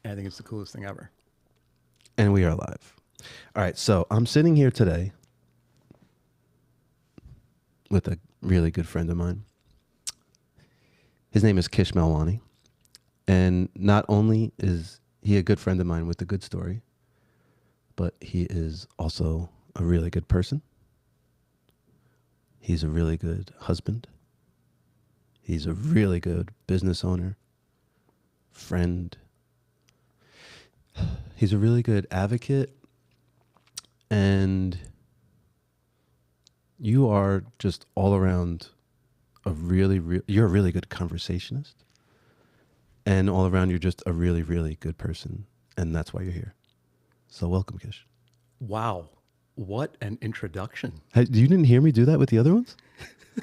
I think it's the coolest thing ever. And we are live. All right, so I'm sitting here today with a really good friend of mine. His name is Kish Melwani. And not only is he a good friend of mine with a good story, but he is also a really good person. He's a really good husband. He's a really good business owner, friend. He's a really good advocate. And you are just all around you're a really good conversationist. And all around, you're just a really, really good person. And that's why you're here. So welcome, Kish. Wow. What an introduction. Hey, you didn't hear me do that with the other ones?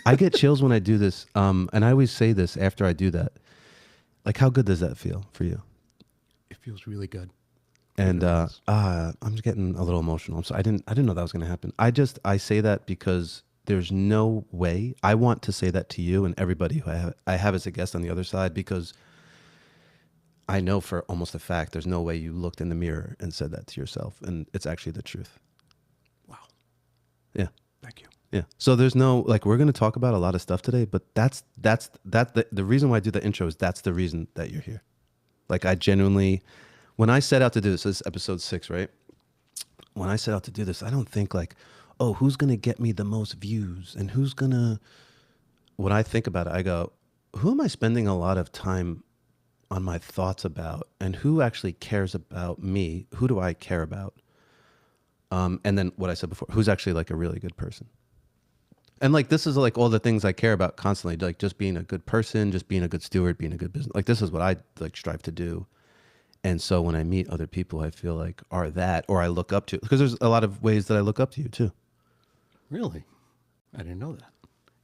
I get chills when I do this. And I always say this after I do that. Like, how good does that feel for you? It feels really good. And I'm just getting a little emotional. So I didn't know that was going to happen. I say that because there's no way. I want to say that to you and everybody who I have as a guest on the other side, because I know for almost a fact there's no way you looked in the mirror and said that to yourself, and it's actually the truth. Wow. Yeah. Thank you. Yeah. So there's no, like, we're going to talk about a lot of stuff today, but the reason why I do the intro is that's the reason that you're here. Like, I genuinely, when I set out to do this is episode 6, right? When I set out to do this, I don't think like, oh, who's going to get me the most views and who's going to, when I think about it, I go, who am I spending a lot of time on my thoughts about, and who actually cares about me? Who do I care about? And then what I said before, who's actually like a really good person? And like, this is like all the things I care about constantly, like just being a good person, just being a good steward, being a good business. Like, this is what I like strive to do. And so when I meet other people, I feel like are that, or I look up to, because there's a lot of ways that I look up to you too. Really? I didn't know that.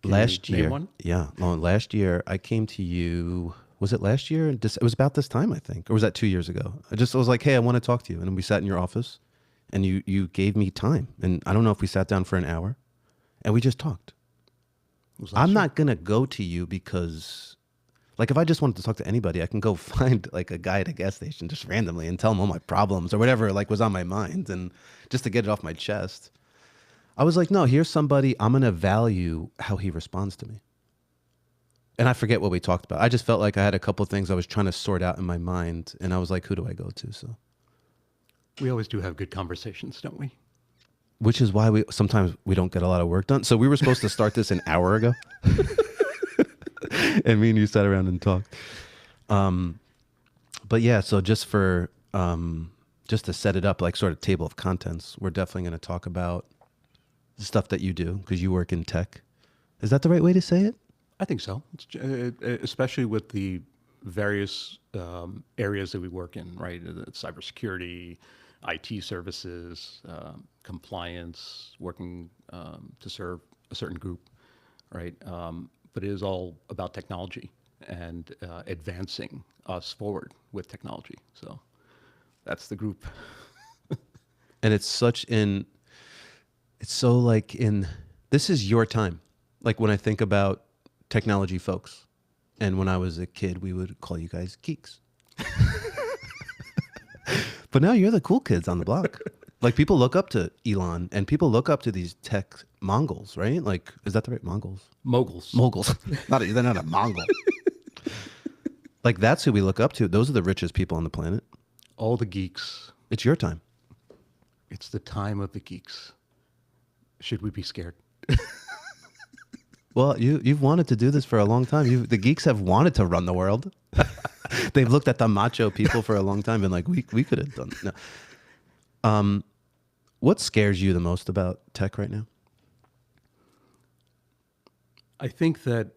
Can Last you name year, one? yeah, last year I came to you. Was it last year? It was about this time, I think, or was that 2 years ago? I was like, hey, I want to talk to you, and we sat in your office, and you gave me time, and I don't know if we sat down for an hour, and we just talked. It was last I'm year? not gonna go to you because, like, if I just wanted to talk to anybody, I can go find like a guy at a gas station just randomly and tell him all my problems or whatever like was on my mind, and just to get it off my chest. I was like, no, here's somebody, I'm gonna value how he responds to me. And I forget what we talked about. I just felt like I had a couple of things I was trying to sort out in my mind, and I was like, who do I go to? So, We always do have good conversations, don't we? which is why sometimes we don't get a lot of work done. So we were supposed to start this an hour ago, and me and you sat around and talked. But yeah, so just to set it up, like sort of table of contents, we're definitely going to talk about the stuff that you do because you work in tech. Is that the right way to say it? I think so. Especially with the various areas that we work in, right? Cybersecurity, IT services, compliance, working to serve a certain group, right? But it is all about technology and advancing us forward with technology. So that's the group. And it's so like this is your time. Like, when I think about technology folks, and when I was a kid, we would call you guys geeks. But now you're the cool kids on the block. Like, people look up to Elon, and people look up to these tech Mongols, right? Like, is that the right Mongols? Moguls. Moguls. They're not a Mongol. Like, that's who we look up to. Those are the richest people on the planet. All the geeks. It's your time. It's the time of the geeks. Should we be scared? Well, you've wanted to do this for a long time. The geeks have wanted to run the world. They've looked at the macho people for a long time and like, we could have done it. No. What scares you the most about tech right now? I think that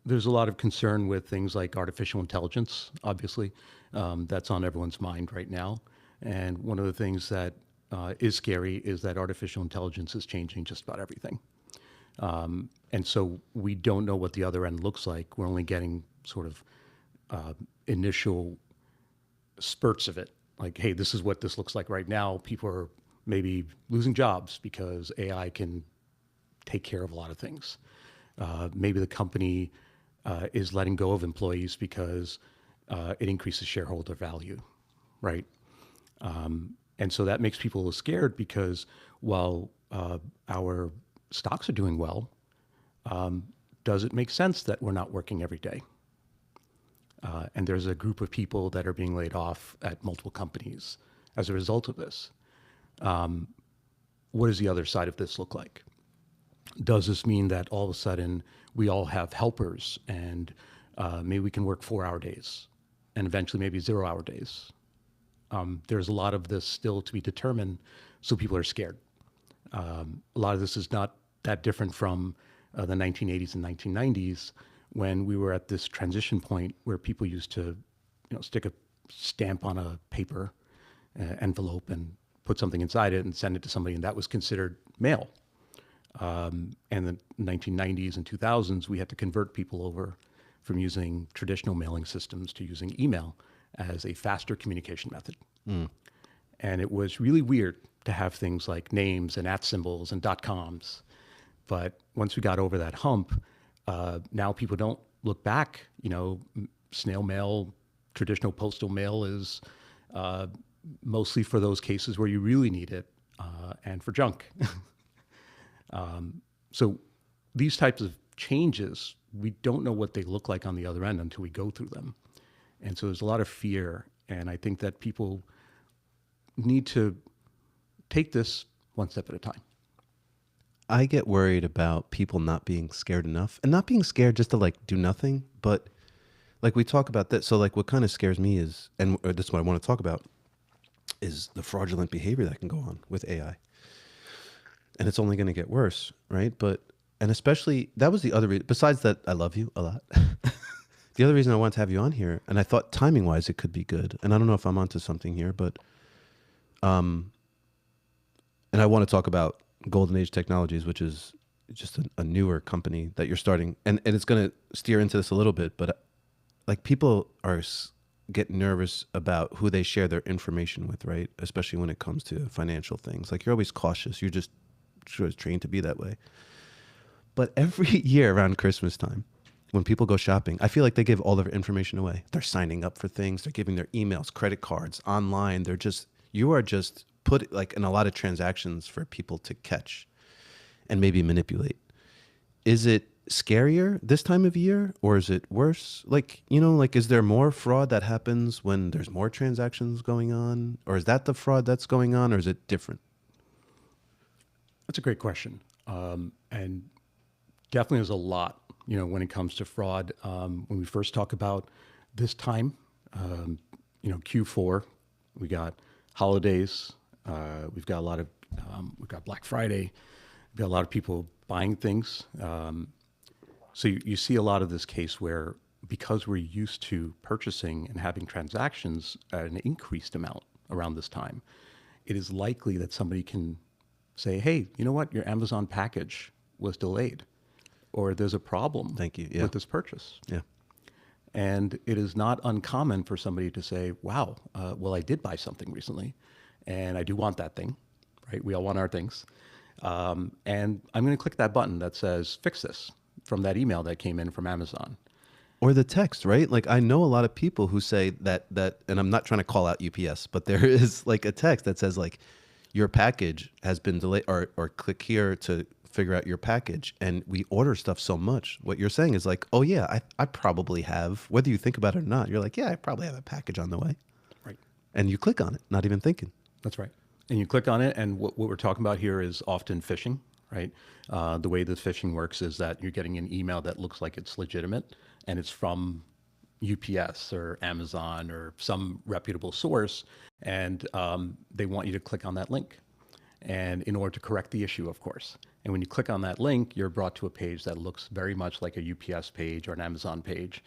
there's a lot of concern with things like artificial intelligence, obviously. That's on everyone's mind right now. And one of the things that is scary is that artificial intelligence is changing just about everything. And so we don't know what the other end looks like. We're only getting sort of initial spurts of it. Like, hey, this is what this looks like right now. People are maybe losing jobs because AI can take care of a lot of things. Maybe the company is letting go of employees because it increases shareholder value, right? And so that makes people scared because while our stocks are doing well, does it make sense that we're not working every day? And there's a group of people that are being laid off at multiple companies as a result of this. What does the other side of this look like? Does this mean that all of a sudden we all have helpers and maybe we can work 4-hour days and eventually maybe 0-hour days? There's a lot of this still to be determined, so people are scared. A lot of this is not that different from the 1980s and 1990s when we were at this transition point where people used to, stick a stamp on a paper envelope and put something inside it and send it to somebody, and that was considered mail. And the 1990s and 2000s, we had to convert people over from using traditional mailing systems to using email as a faster communication method. And it was really weird to have things like names and @ symbols and .coms. But once we got over that hump, now people don't look back. Snail mail, traditional postal mail is mostly for those cases where you really need it and for junk. So these types of changes, we don't know what they look like on the other end until we go through them. And so there's a lot of fear. And I think that people need to take this one step at a time. I get worried about people not being scared enough, and not being scared just to like do nothing, but like we talk about that. So like what kind of scares me is, and this is what I want to talk about, is the fraudulent behavior that can go on with AI. And it's only going to get worse, right? And especially, that was the other reason, besides that I love you a lot. The other reason I wanted to have you on here, and I thought timing wise it could be good, and I don't know if I'm onto something here, but, and I want to talk about Golden Age Technologies, which is just a newer company that you're starting, and it's going to steer into this a little bit, but like people get nervous about who they share their information with, right? Especially when it comes to financial things. Like you're always cautious. You're just trained to be that way. But every year around Christmas time, when people go shopping, I feel like they give all their information away. They're signing up for things. They're giving their emails, credit cards, online. You are just put like in a lot of transactions for people to catch and maybe manipulate. Is it scarier this time of year, or is it worse? Like, is there more fraud that happens when there's more transactions going on? Or is that the fraud that's going on, or is it different? That's a great question. And definitely there's a lot, when it comes to fraud. When we first talk about this time, Q4, we got holidays. We've got a lot of, we've got Black Friday. We've got a lot of people buying things. So you see a lot of this case where, because we're used to purchasing and having transactions at an increased amount around this time, it is likely that somebody can say, hey, you know what? Your Amazon package was delayed, or there's a problem Thank you. Yeah. with this purchase. Yeah. And it is not uncommon for somebody to say, wow, well, I did buy something recently and I do want that thing, right? We all want our things. And I'm going to click that button that says, fix this, from that email that came in from Amazon. Or the text, right? Like I know a lot of people who say that, and I'm not trying to call out UPS, but there is like a text that says like, your package has been delayed, or click here to figure out your package. And we order stuff so much. What you're saying is like, oh yeah, I probably have, whether you think about it or not, you're like, yeah, I probably have a package on the way. Right. And you click on it, not even thinking. That's right. And you click on it, and what we're talking about here is often phishing, right? The way the phishing works is that you're getting an email that looks like it's legitimate, and it's from UPS or Amazon or some reputable source, and they want you to click on that link, and in order to correct the issue, of course. And when you click on that link, you're brought to a page that looks very much like a UPS page or an Amazon page,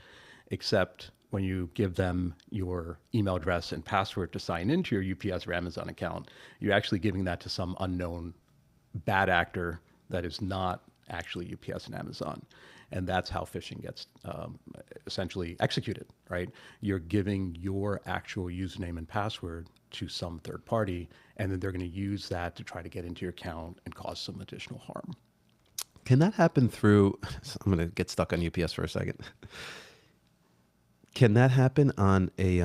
except when you give them your email address and password to sign into your UPS or Amazon account, you're actually giving that to some unknown bad actor that is not actually UPS and Amazon. And that's how phishing gets essentially executed, right? You're giving your actual username and password to some third party, and then they're going to use that to try to get into your account and cause some additional harm. Can that happen through, I'm going to get stuck on UPS for a second. Can that happen on a,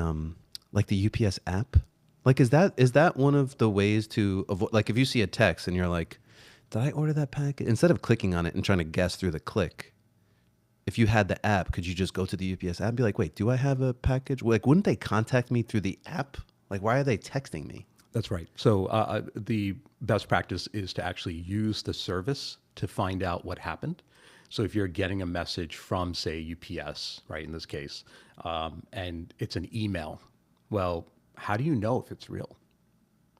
Like the UPS app? Like is that one of the ways to avoid, like if you see a text and you're like, did I order that package? Instead of clicking on it and trying to guess through the click, if you had the app, could you just go to the UPS app and be like, wait, do I have a package? Like, wouldn't they contact me through the app? Like, why are they texting me? That's right. So the best practice is to actually use the service to find out what happened. So if you're getting a message from, say, UPS, right, in this case, and it's an email, well, how do you know if it's real,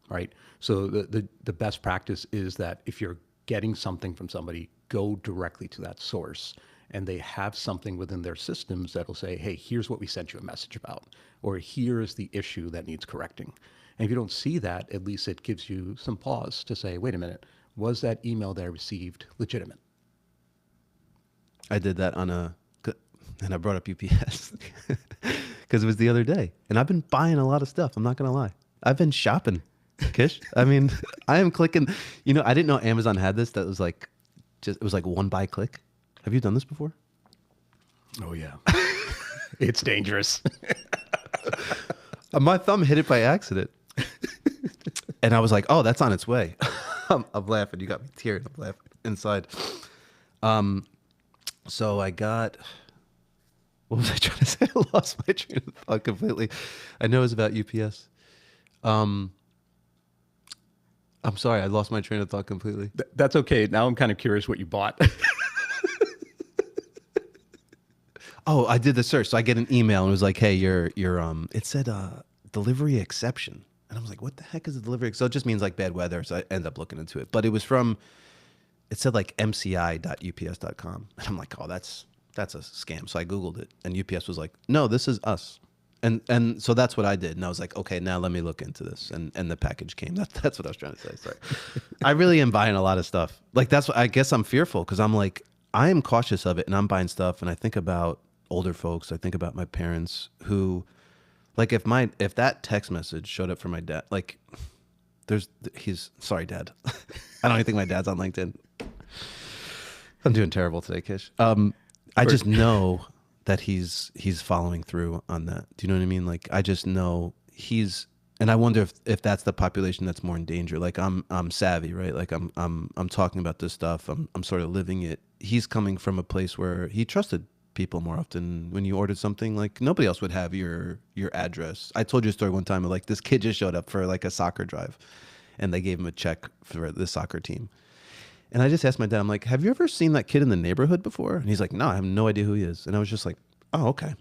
right? So the best practice is that if you're getting something from somebody, go directly to that source. And they have something within their systems that'll say, hey, here's what we sent you a message about, or here's the issue that needs correcting. And if you don't see that, at least it gives you some pause to say, wait a minute, was that email that I received legitimate? I did that and I brought up UPS because it was the other day. And I've been buying a lot of stuff. I'm not going to lie. I've been shopping, Kish. I mean, I am clicking. I didn't know Amazon had this. That was like, it was like one buy click. Have you done this before? Oh, yeah. It's dangerous. My thumb hit it by accident. And I was like, oh, that's on its way. I'm laughing. You got me tearing. I'm laughing inside. So I got, what was I trying to say? I lost my train of thought completely. I know it was about UPS. I'm sorry. I lost my train of thought completely. That's okay. Now I'm kind of curious what you bought. Oh, I did the search. So I get an email and it was like, hey, it said delivery exception. And I was like, what the heck is a delivery? So it just means like bad weather. So I ended up looking into it. But it was it said like mci.ups.com. And I'm like, oh, that's a scam. So I Googled it and UPS was like, no, this is us. And so that's what I did. And I was like, okay, now let me look into this. And the package came. That's what I was trying to say. Sorry. I really am buying a lot of stuff. Like that's what I guess I'm fearful because I'm like, I am cautious of it and I'm buying stuff. And I think about older folks. I think about my parents who, like if that text message showed up for my dad, like he's sorry, Dad. I don't even think my dad's on LinkedIn. I'm doing terrible today, Kish. I just know that he's following through on that. Do you know what I mean? Like I just know and I wonder if that's the population that's more in danger. Like I'm savvy, right? Like I'm talking about this stuff. I'm sort of living it. He's coming from a place where he trusted people more often. When you ordered something, like nobody else would have your address. I told you a story one time of like this kid just showed up for like a soccer drive and they gave him a check for the soccer team. And I just asked my dad, I'm like, have you ever seen that kid in the neighborhood before? And he's like, no, I have no idea who he is. And I was just like, oh, okay.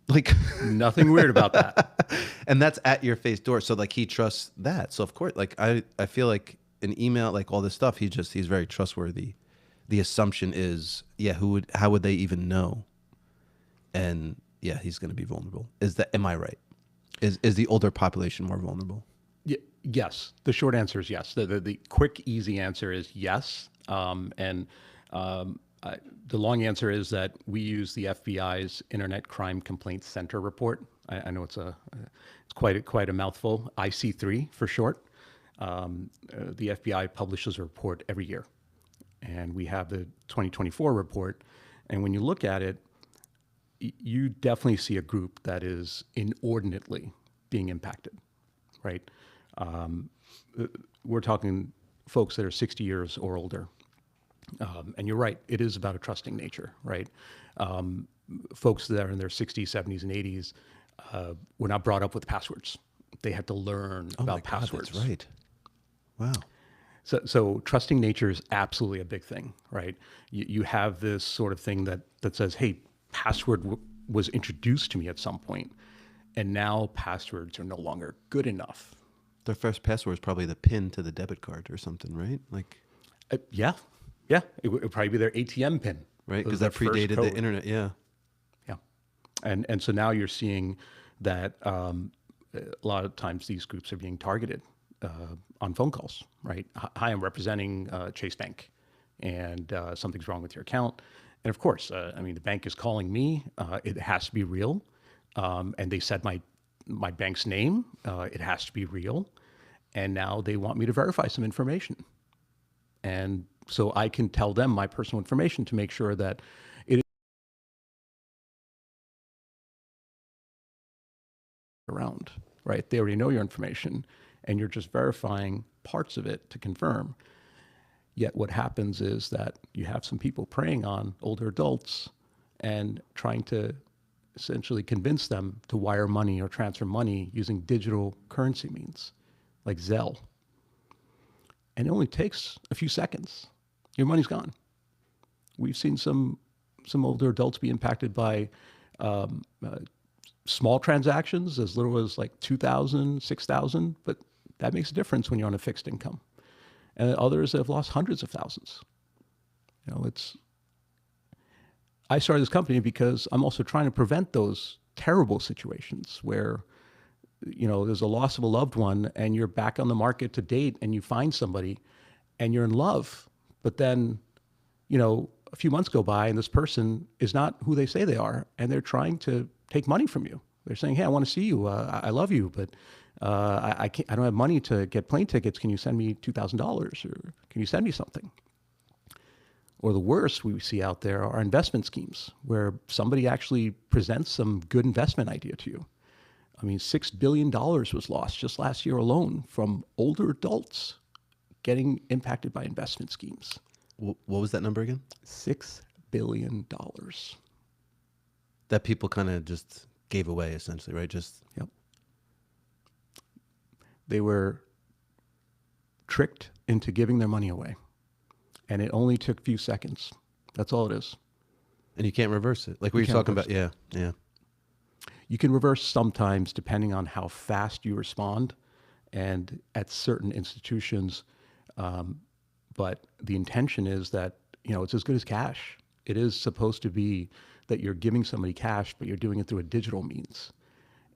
Like Nothing weird about that. And that's at your face door. So like he trusts that. So of course, like I feel like an email, like all this stuff, he's very trustworthy. The assumption is, yeah, how would they even know? And yeah, he's going to be vulnerable. Am I right? Is the older population more vulnerable? Yes. The short answer is yes. The quick, easy answer is yes. The long answer is that we use the FBI's Internet Crime Complaint Center report. I know it's quite a mouthful. IC3 for short. The FBI publishes a report every year, and we have the 2024 report. And when you look at it, you definitely see a group that is inordinately being impacted, right? We're talking folks that are 60 years or older. And you're right, it is about a trusting nature, right? Folks that are in their 60s, 70s, and 80s were not brought up with passwords. They had to learn about passwords. That's right. Wow. So trusting nature is absolutely a big thing, right? You have this sort of thing that says, hey, password was introduced to me at some point, and now passwords are no longer good enough. Their first password is probably the PIN to the debit card or something, right? Like, yeah, it would probably be their ATM PIN, right? Because that predated the internet. Yeah, yeah, and so now you're seeing that a lot of times these groups are being targeted on phone calls, right? Hi, I'm representing Chase Bank, and something's wrong with your account. And of course, the bank is calling me. It has to be real, and they said my bank's name. It has to be real, and now they want me to verify some information, and so I can tell them my personal information to make sure that it is around, right? They already know your information, and you're just verifying parts of it to confirm. Yet what happens is that you have some people preying on older adults and trying to essentially convince them to wire money or transfer money using digital currency means like Zelle. And it only takes a few seconds. Your money's gone. We've seen some older adults be impacted by um, uh, small transactions as little as like 2,000, 6,000, but that makes a difference when you're on a fixed income. And others have lost hundreds of thousands. You know, I started this company because I'm also trying to prevent those terrible situations where, you know, there's a loss of a loved one and you're back on the market to date and you find somebody and you're in love, but then, you know, a few months go by and this person is not who they say they are and they're trying to take money from you. They're saying, hey, I want to see you. I love you, but I can't, I don't have money to get plane tickets. Can you send me $2,000 or can you send me something? Or the worst we see out there are investment schemes where somebody actually presents some good investment idea to you. I mean, $6 billion was lost just last year alone from older adults getting impacted by investment schemes. What was that number again? $6 billion. That people kind of just gave away, essentially, right? Just Yep. They were tricked into giving their money away. And it only took a few seconds. That's all it is. and you can't reverse it. Like we were can't talking reverse about. Yeah, yeah. You can reverse sometimes depending on how fast you respond and at certain institutions. But the intention is that, you know, it's as good as cash. It is supposed to be that you're giving somebody cash, but you're doing it through a digital means.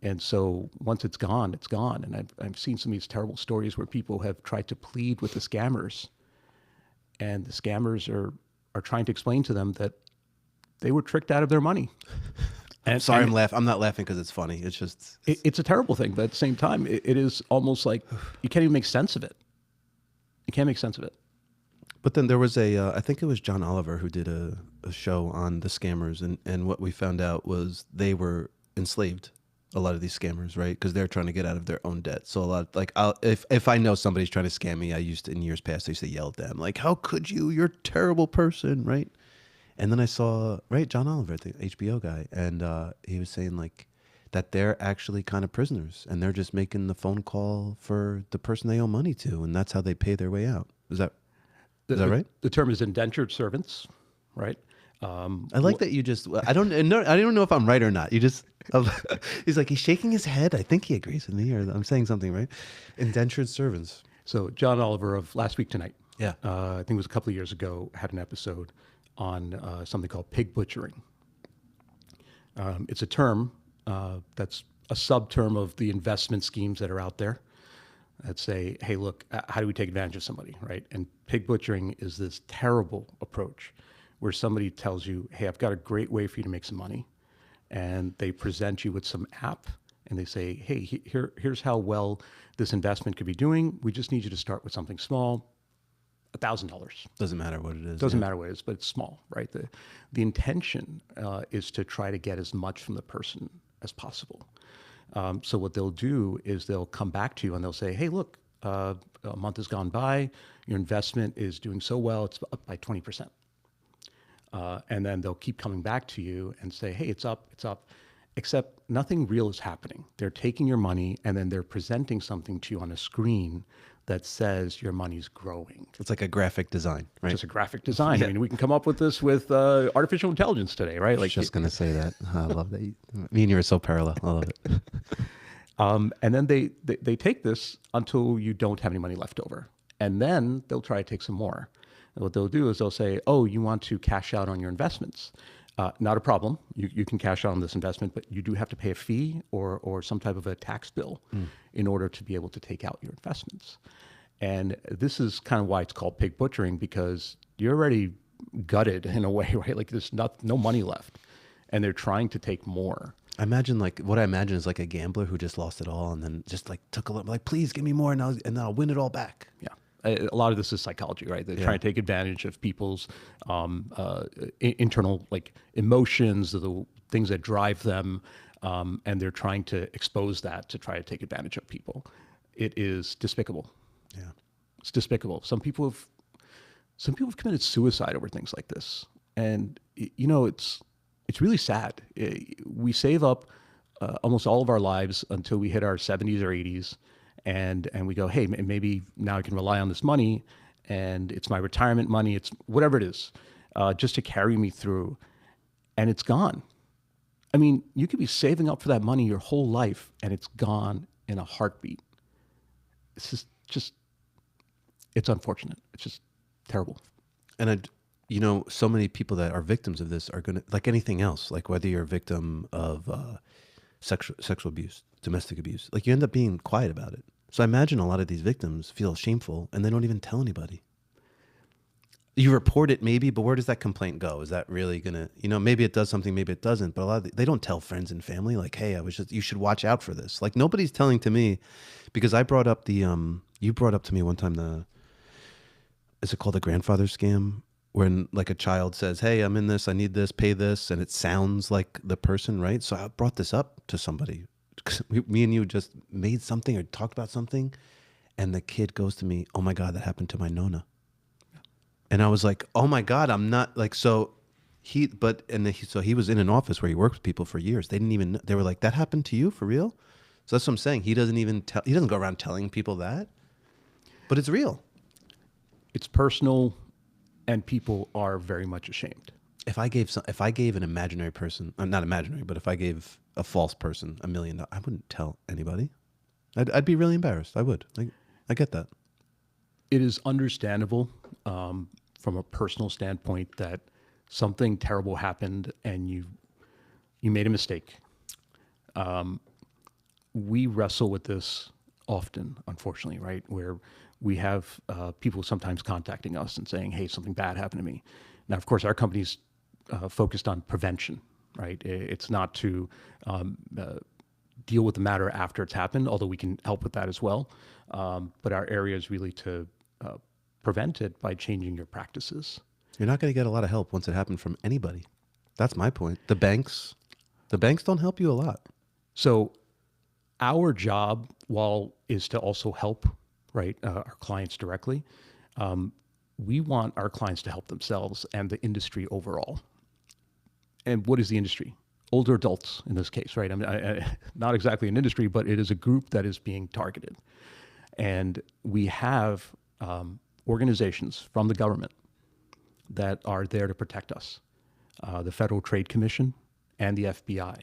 And so once it's gone, it's gone. And I've seen some of these terrible stories where people have tried to plead with the scammers, and the scammers are trying to explain to them that they were tricked out of their money. And sorry, I'm laughing. I'm not laughing because it's funny. It's just It's a terrible thing, but at the same time, it is almost like you can't even make sense of it. You can't make sense of it. But then there was I think it was John Oliver who did a show on the scammers, and what we found out was they were enslaved, a lot of these scammers, right? Because they're trying to get out of their own debt. So a lot, like, if I know somebody's trying to scam me, I used to, in years past, I used to yell at them, like, how could you? You're a terrible person, right? And then I saw, right, John Oliver, the HBO guy, and he was saying, like, that they're actually kind of prisoners, and they're just making the phone call for the person they owe money to, and that's how they pay their way out. Is that right? The term is indentured servants, right? I like that you just. I don't know if I'm right or not. You just. He's like, he's shaking his head. I think he agrees with me, or I'm saying something right. Indentured servants. So John Oliver of Last Week Tonight, Yeah. I think it was a couple of years ago, had an episode on something called pig butchering. It's a term that's a sub-term of the investment schemes that are out there that say, hey, look, how do we take advantage of somebody, right? And pig butchering is this terrible approach where somebody tells you, hey, I've got a great way for you to make some money. And they present you with some app and they say, hey, here's how well this investment could be doing. We just need you to start with something small, $1,000. Doesn't matter what it is. Doesn't matter what it is, but it's small, right? The intention is to try to get as much from the person as possible. So what they'll do is they'll come back to you and they'll say, hey, look, a month has gone by. Your investment is doing so well, it's up by 20%. And then they'll keep coming back to you and say, hey, it's up, except nothing real is happening. They're taking your money and then they're presenting something to you on a screen that says your money's growing. It's like a graphic design, right? Just a graphic design. Yeah. I mean, we can come up with this with artificial intelligence today, right? I was just going to say that. I love that. Me and you are so parallel. I love it. And then they take this until you don't have any money left over. And then they'll try to take some more. And what they'll do is they'll say, oh, you want to cash out on your investments. Not a problem. You can cash out on this investment, but you do have to pay a fee or some type of a tax bill in order to be able to take out your investments. And this is kind of why it's called pig butchering, because you're already gutted in a way, right? Like there's no money left and they're trying to take more. I imagine what I imagine is like a gambler who just lost it all and then just like took a little, like, please give me more and then I'll win it all back. Yeah. A lot of this is psychology, right? They're trying to take advantage of people's internal like emotions, the things that drive them. and they're trying to expose that to try to take advantage of people. It is despicable. Yeah. It's despicable. Some people have committed suicide over things like this, and it's really sad. We save up almost all of our lives until we hit our 70s or 80s, and we go, hey, maybe now I can rely on this money, and it's my retirement money. It's whatever it is, just to carry me through, and it's gone. I mean, you could be saving up for that money your whole life, and it's gone in a heartbeat. It's just it's unfortunate. It's just terrible. And so many people that are victims of this are going to, like anything else, like whether you're a victim of sexual abuse, domestic abuse, like you end up being quiet about it. So I imagine a lot of these victims feel shameful and they don't even tell anybody. You report it maybe, but where does that complaint go? Is that really going to, maybe it does something, maybe it doesn't, but they don't tell friends and family like, hey, you should watch out for this. Like nobody's telling to me, because I brought up you brought up to me one time is it called the grandfather scam? When like a child says, hey, I'm in this, I need this, pay this. And it sounds like the person, right? So I brought this up to somebody. Me and you just made something or talked about something. And the kid goes to me, oh my God, that happened to my Nona. And I was like, oh my God, I'm not like, so he was in an office where he worked with people for years. They didn't even know. They were like, that happened to you for real? So that's what I'm saying. He doesn't go around telling people that, but it's real. It's personal, and people are very much ashamed. If I gave an imaginary person, not imaginary, but if I gave a false person $1 million, I wouldn't tell anybody. I'd be really embarrassed. I would. I get that. It is understandable from a personal standpoint that something terrible happened and you made a mistake. We wrestle with this often, unfortunately, right? Where we have people sometimes contacting us and saying, hey, something bad happened to me. Now, of course, our company's focused on prevention, right? It's not to deal with the matter after it's happened, although we can help with that as well. But our area is really to prevent it by changing your practices. You're not going to get a lot of help once it happened from anybody. That's my point. The banks don't help you a lot. So our job, while is to also help, right, our clients directly, we want our clients to help themselves and the industry overall. And what is the industry? Older adults in this case, right? I mean, not exactly an industry, but it is a group that is being targeted. And we have organizations from the government that are there to protect us. The Federal Trade Commission and the FBI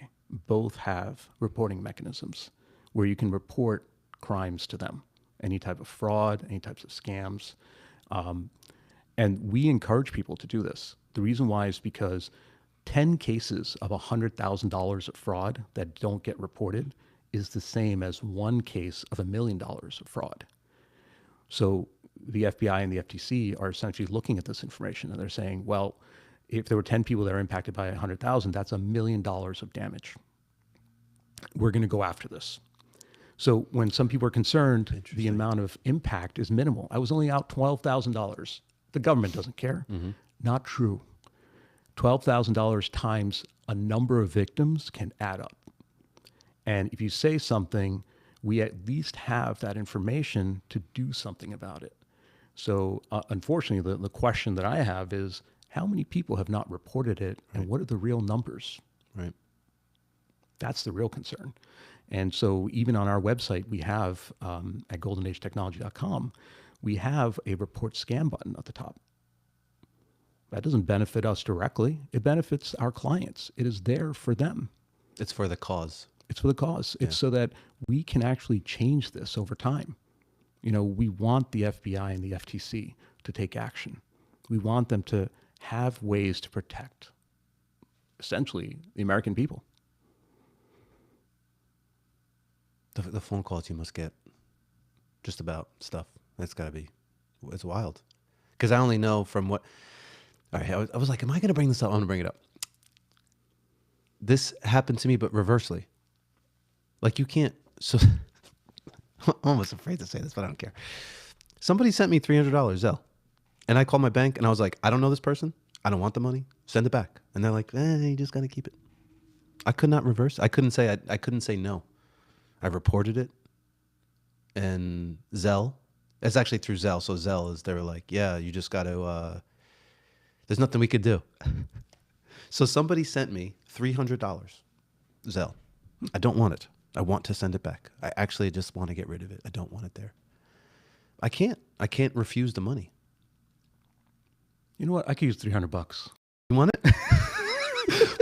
both have reporting mechanisms where you can report crimes to them, any type of fraud, any types of scams. And we encourage people to do this. The reason why is because 10 cases of $100,000 of fraud that don't get reported is the same as one case of $1 million of fraud. So the FBI and the FTC are essentially looking at this information and they're saying, well, if there were 10 people that are impacted by 100,000, that's $1 million of damage. We're going to go after this. So when some people are concerned, the amount of impact is minimal. I was only out $12,000. The government doesn't care. Mm-hmm. Not true. $12,000 times a number of victims can add up. And if you say something, we at least have that information to do something about it. So unfortunately, the question that I have is, how many people have not reported it, and what are the real numbers? Right. That's the real concern. And so even on our website, we have, at goldenagetechnology.com, we have a report scam button at the top. That doesn't benefit us directly. It benefits our clients. It is there for them. It's for the cause. It's for the cause. Yeah. It's so that we can actually change this over time. We want the FBI and the FTC to take action. We want them to have ways to protect, essentially, the American people. The phone calls you must get just about stuff. That's got to be, it's wild. Because I only know from what, all right, I was like, am I going to bring this up? I'm going to bring it up. This happened to me, but reversely. Like you can't, so I'm almost afraid to say this, but I don't care. Somebody sent me $300 Zelle. And I called my bank and I was like, I don't know this person. I don't want the money. Send it back. And they're like, you just got to keep it. I could not reverse. I couldn't say no. I reported it, and Zelle. It's actually through Zelle. So Zelle is, they were like, yeah, you just got to. There's nothing we could do. So somebody sent me $300 Zelle. I don't want it. I want to send it back. I actually just want to get rid of it. I don't want it there. I can't. I can't refuse the money. You know what? I could use $300. You want it?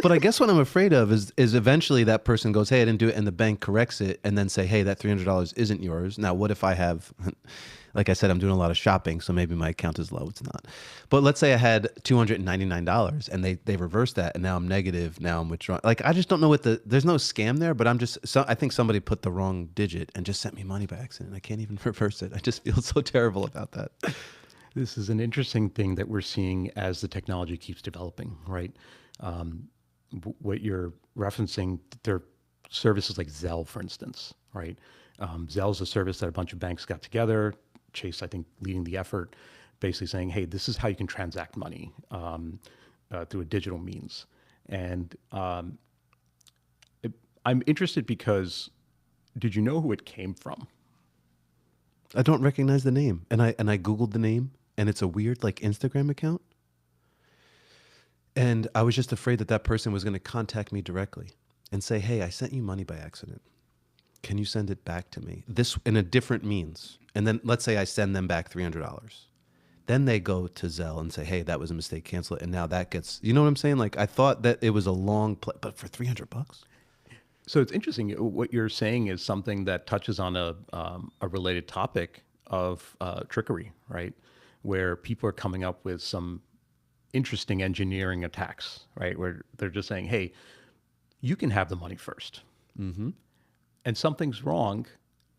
But I guess what I'm afraid of is eventually that person goes, hey, I didn't do it, and the bank corrects it, and then say, hey, that $300 isn't yours. Now, what if I have, like I said, I'm doing a lot of shopping, so maybe my account is low. It's not. But let's say I had $299, and they reversed that, and now I'm negative. Now I'm withdrawing. Like, I just don't know what there's no scam there, but I think somebody put the wrong digit and just sent me money by accident. I can't even reverse it. I just feel so terrible about that. This is an interesting thing that we're seeing as the technology keeps developing, right? What you're referencing, there are services like Zelle, for instance, right? Zelle is a service that a bunch of banks got together, Chase, I think, leading the effort, basically saying, hey, this is how you can transact money through a digital means. And I'm interested because did you know who it came from? I don't recognize the name. And I Googled the name, and it's a weird like Instagram account. And I was just afraid that that person was going to contact me directly and say, hey, I sent you money by accident. Can you send it back to me? This in a different means. And then let's say I send them back $300. Then they go to Zelle and say, hey, that was a mistake, cancel it. And now that gets, you know what I'm saying? Like, I thought that it was a long play, but for $300? So it's interesting. What you're saying is something that touches on a related topic of trickery, right? Where people are coming up with some interesting engineering attacks, right? Where they're just saying, hey, you can have the money first. Mm-hmm. And something's wrong.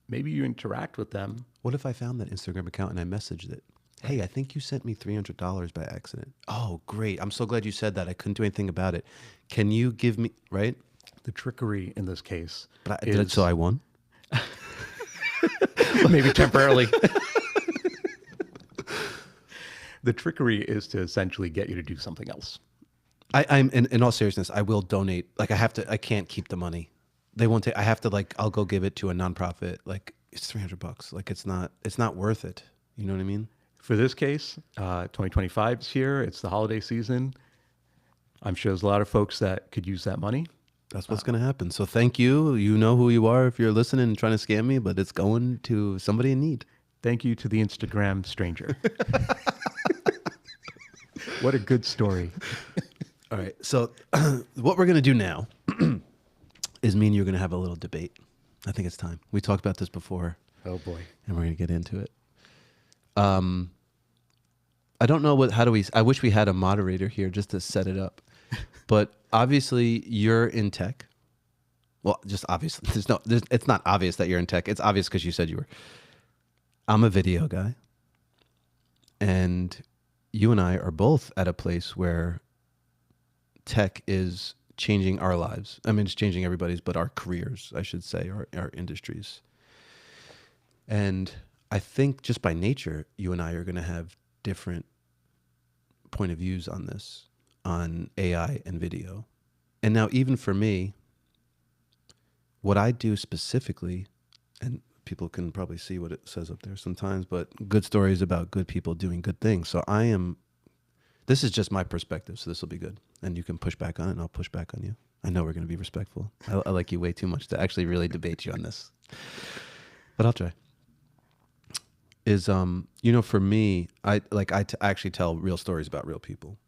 Maybe you interact with them. What if I found that Instagram account and I messaged it? Hey, I think you sent me $300 by accident. Oh, great. I'm so glad you said that. I couldn't do anything about it. Can you give me, right? The trickery in this case so I won? maybe temporarily. The trickery is to essentially get you to do something else. I'm in all seriousness, I will donate. Like I can't keep the money. They won't take, I have to like, I'll go give it to a nonprofit. Like it's $300. Like it's not worth it. You know what I mean? For this case, 2025 is here. It's the holiday season. I'm sure there's a lot of folks that could use that money. That's what's going to happen. So thank you. You know who you are if you're listening and trying to scam me, but it's going to somebody in need. Thank you to the Instagram stranger. What a good story. All right. So what we're going to do now is me and you're going to have a little debate. I think it's time. We talked about this before. Oh boy. And we're going to get into it. I don't know I wish we had a moderator here just to set it up. But obviously you're in tech. Well, just obviously. It's not obvious that you're in tech. It's obvious because you said you were. I'm a video guy. And you and I are both at a place where tech is changing our lives. I mean, it's changing everybody's, but our careers, I should say, our industries. And I think just by nature, you and I are going to have different point of views on this, on AI and video. And now even for me, what I do specifically, and people can probably see what it says up there sometimes, but good stories about good people doing good things. So this is just my perspective, so this will be good. And you can push back on it, and I'll push back on you. I know we're going to be respectful. I like you way too much to actually really debate you on this. But I'll try. For me, I actually tell real stories about real people.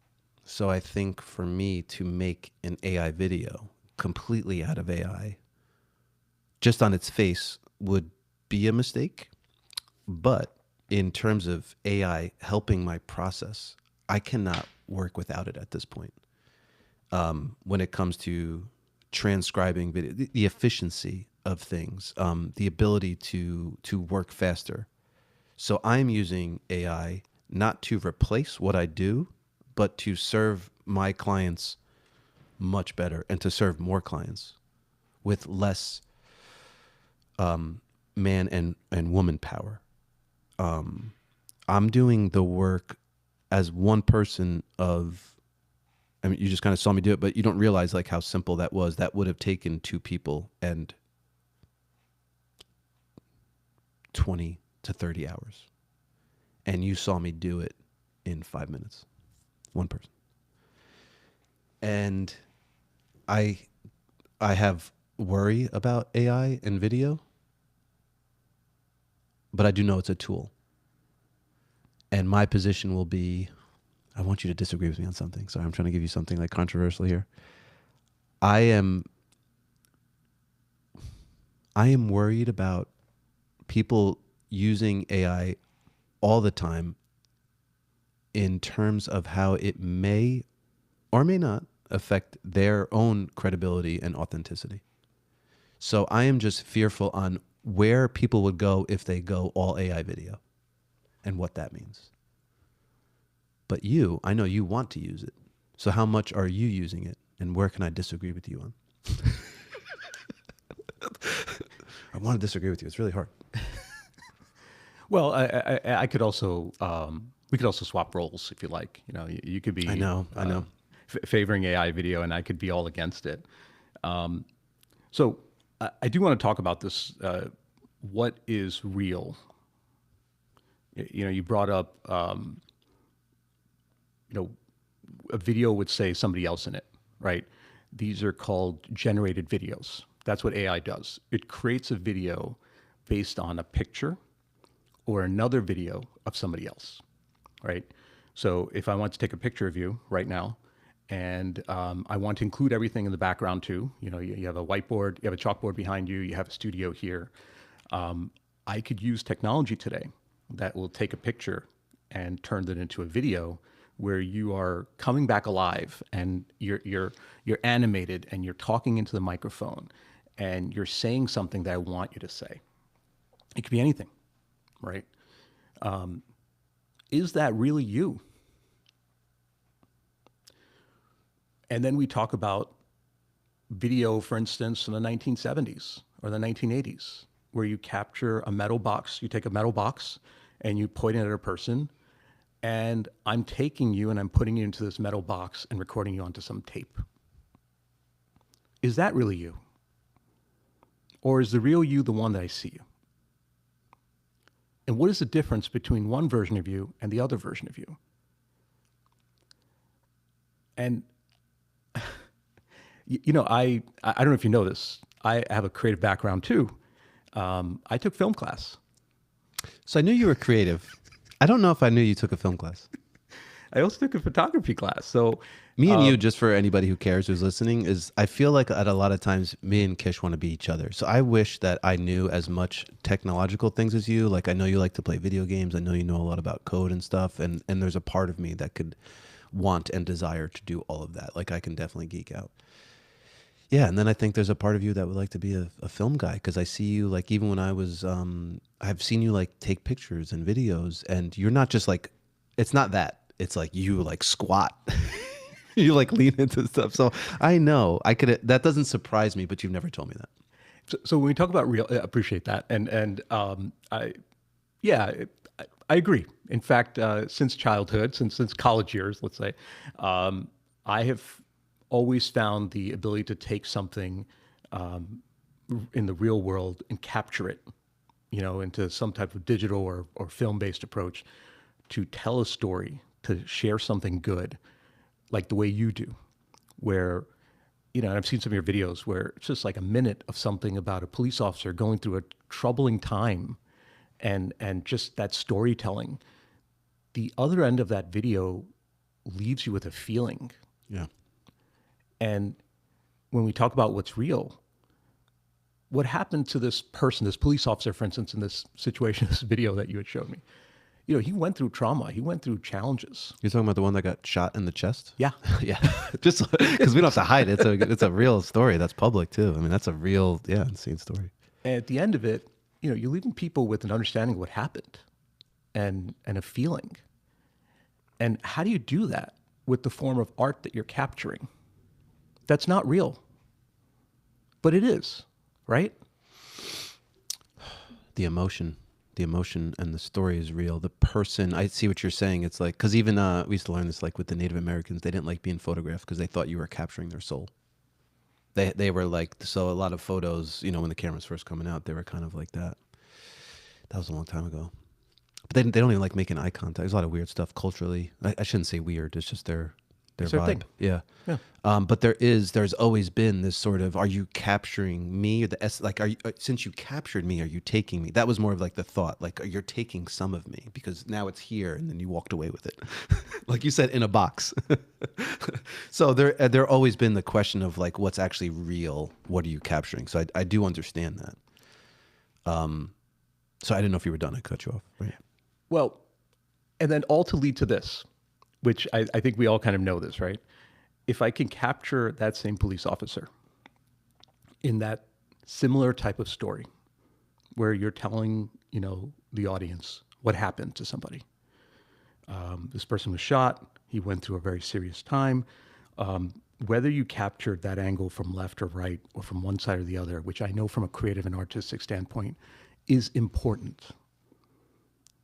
So I think for me to make an AI video completely out of AI, just on its face, would be a mistake. But in terms of AI helping my process, I cannot work without it at this point. When it comes to transcribing video, the efficiency of things, the ability to work faster. So I'm using AI not to replace what I do, but to serve my clients much better and to serve more clients with less man and woman power. I'm doing the work as one person of I mean, you just kind of saw me do it, but you don't realize like how simple that was. That would have taken 2 people and 20 to 30 hours. And you saw me do it in 5 minutes. One person. And I have worry about AI and video, but I do know it's a tool. And my position will be, I want you to disagree with me on something. Sorry, I'm trying to give you something like controversial here. I am worried about people using AI all the time in terms of how it may or may not affect their own credibility and authenticity. So I am just fearful on where people would go if they go all AI video and what that means. But you, I know you want to use it. So how much are you using it, and where can I disagree with you on? I want to disagree with you. It's really hard. Well, I could also we could also swap roles if you like. You know, you could be I know. favoring AI video, and I could be all against it. So I do want to talk about this. What is real? You know, you brought up you know, a video would say somebody else in it, right? These are called generated videos. That's what AI does. It creates a video based on a picture or another video of somebody else, right? So if I want to take a picture of you right now, and I want to include everything in the background too, you know, you have a whiteboard, you have a chalkboard behind you, you have a studio here. I could use technology today that will take a picture and turn it into a video where you are coming back alive, and you're animated, and you're talking into the microphone, and you're saying something that I want you to say. It could be anything, right? Is that really you? And then we talk about video, for instance, in the 1970s or the 1980s, where you capture a metal box. You take a metal box and you point it at a person, and I'm taking you and I'm putting you into this metal box and recording you onto some tape. Is that really you? Or is the real you the one that I see you? And what is the difference between one version of you and the other version of you? And you know, I don't know if you know this. I have a creative background too. I took film class. So I knew you were creative. I don't know if I knew you took a film class. I also took a photography class. So me and you, just for anybody who cares, who's listening, is I feel like at a lot of times me and Kish want to be each other. So I wish that I knew as much technological things as you. Like I know you like to play video games. I know you know a lot about code and stuff. And there's a part of me that could want and desire to do all of that. Like I can definitely geek out. Yeah, and then I think there's a part of you that would like to be a film guy, because I see you, like, even when I was, I've seen you like take pictures and videos, and you're not just like, it's not that. It's like you like squat. You like lean into stuff. So I know that doesn't surprise me, but you've never told me that. So when we talk about real, I appreciate that. I agree. In fact, since childhood, since college years, let's say, I have always found the ability to take something in the real world and capture it, you know, into some type of digital or film-based approach to tell a story, to share something good, like the way you do, where, you know, and I've seen some of your videos where it's just like a minute of something about a police officer going through a troubling time, and just that storytelling. The other end of that video leaves you with a feeling. Yeah. And when we talk about what's real, what happened to this person, this police officer, for instance, in this situation, this video that you had showed me, you know, he went through trauma. He went through challenges. You're talking about the one that got shot in the chest? Yeah. Yeah. Just because we don't have to hide it. It's a real story. That's public too. I mean, that's a real, insane story. And at the end of it, you know, you're leaving people with an understanding of what happened and a feeling. And how do you do that with the form of art that you're capturing? That's not real, but it is, right? The emotion, The emotion and the story is real. The person, I see what you're saying. It's like, because even we used to learn this like with the Native Americans, they didn't like being photographed because they thought you were capturing their soul. They were like, so a lot of photos, you know, when the camera's first coming out, they were kind of like that. That was a long time ago. But they don't even like making eye contact. There's a lot of weird stuff culturally. I shouldn't say weird. It's just their It's their vibe. thing. Yeah. Yeah. But there's always been this sort of, are you capturing me, or like, are you, since you captured me, are you taking me? That was more of like the thought, like you're taking some of me because now it's here, and then you walked away with it, like you said, in a box. So there always been the question of like, what's actually real? What are you capturing? So I do understand that. So I didn't know if you were done. I cut you off. Right. Well, and then all to lead to this, which I think we all kind of know this, right? If I can capture that same police officer in that similar type of story where you're telling, you know, the audience what happened to somebody. This person was shot. He went through a very serious time. Whether you captured that angle from left or right or from one side or the other, which I know from a creative and artistic standpoint is important.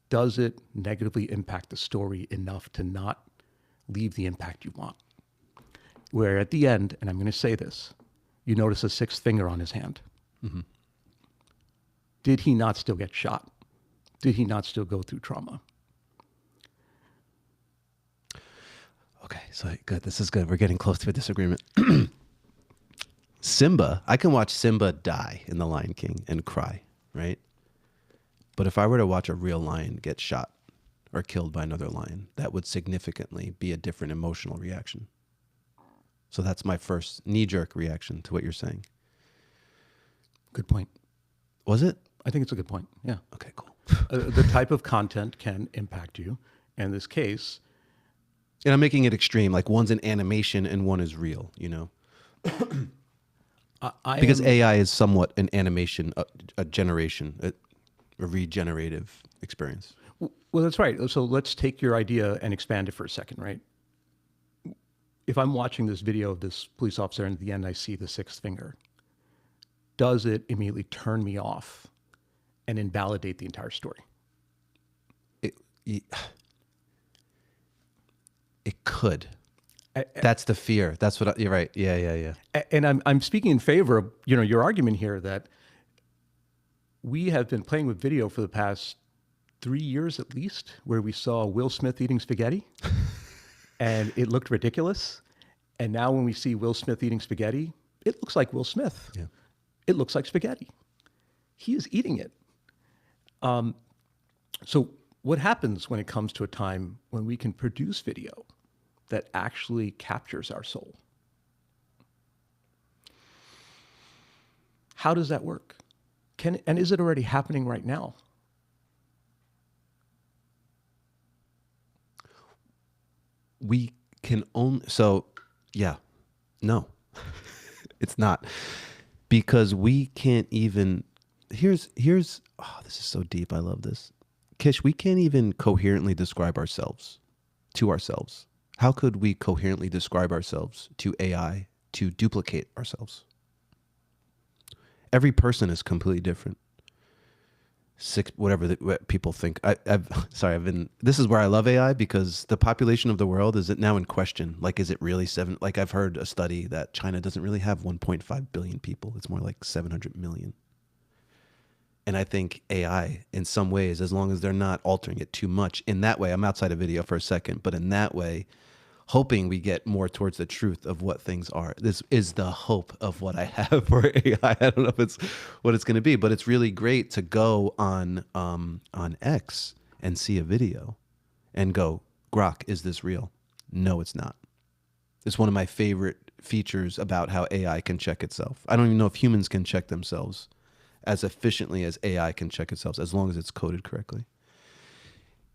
Does it negatively impact the story enough to not leave the impact you want? Where at the end, and I'm going to say this, you notice a sixth finger on his hand. Mm-hmm. Did he not still get shot? Did he not still go through trauma? Okay, so good. This is good. We're getting close to a disagreement. Simba, I can watch Simba die in The Lion King and cry, right? But if I were to watch a real lion get shot or killed by another lion, that would significantly be a different emotional reaction. So that's my first knee-jerk reaction to what you're saying. Good point. Was it? I think it's a good point. Yeah. Okay, cool. The type of content can impact you. In this case, And I'm making it extreme. Like one's an animation and one is real, you know? Because AI is somewhat an animation, a generation, a regenerative experience. Well, that's right. So let's take your idea and expand it for a second, right? If I'm watching this video of this police officer and at the end I see the sixth finger, does it immediately turn me off and invalidate the entire story? It could. That's the fear. That's what you're right. Yeah. And I'm speaking in favor of, you know, your argument here that we have been playing with video for the past 3 years at least, where we saw Will Smith eating spaghetti and it looked ridiculous. And now when we see Will Smith eating spaghetti, it looks like Will Smith. Yeah. It looks like spaghetti. He is eating it. So what happens when it comes to a time when we can produce video that actually captures our soul? How does that work? And is it already happening right now? We can only, so yeah, no, it's not, because we can't even, here's, oh, this is so deep. I love this. Kish, we can't even coherently describe ourselves to ourselves. How could we coherently describe ourselves to AI to duplicate ourselves? Every person is completely different. Whatever what people think. This is where I love AI, because the population of the world is now in question. Like, is it really 7? Like, I've heard a study that China doesn't really have 1.5 billion people. It's more like 700 million. And I think AI, in some ways, as long as they're not altering it too much, in that way, I'm outside of video for a second, but in that way, hoping we get more towards the truth of what things are. This is the hope of what I have for AI. I don't know if it's what it's going to be, but it's really great to go on X and see a video and go, Grok, is this real? No, it's not. It's one of my favorite features about how AI can check itself. I don't even know if humans can check themselves as efficiently as AI can check itself, as long as it's coded correctly.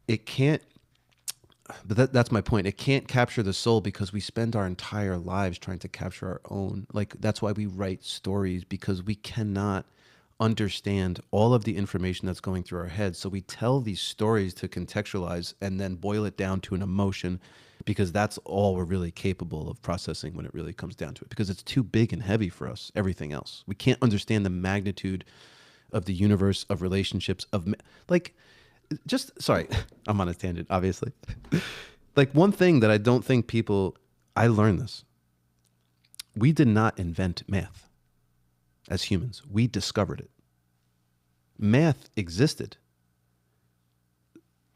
It can't. But that's my point. It can't capture the soul because we spend our entire lives trying to capture our own. Like, that's why we write stories, because we cannot understand all of the information that's going through our heads. So we tell these stories to contextualize and then boil it down to an emotion, because that's all we're really capable of processing when it really comes down to it, because it's too big and heavy for us, everything else. We can't understand the magnitude of the universe, of relationships, just, sorry, I'm on a tangent, obviously. Like one thing that I don't think I learned this. We did not invent math as humans. We discovered it. Math existed.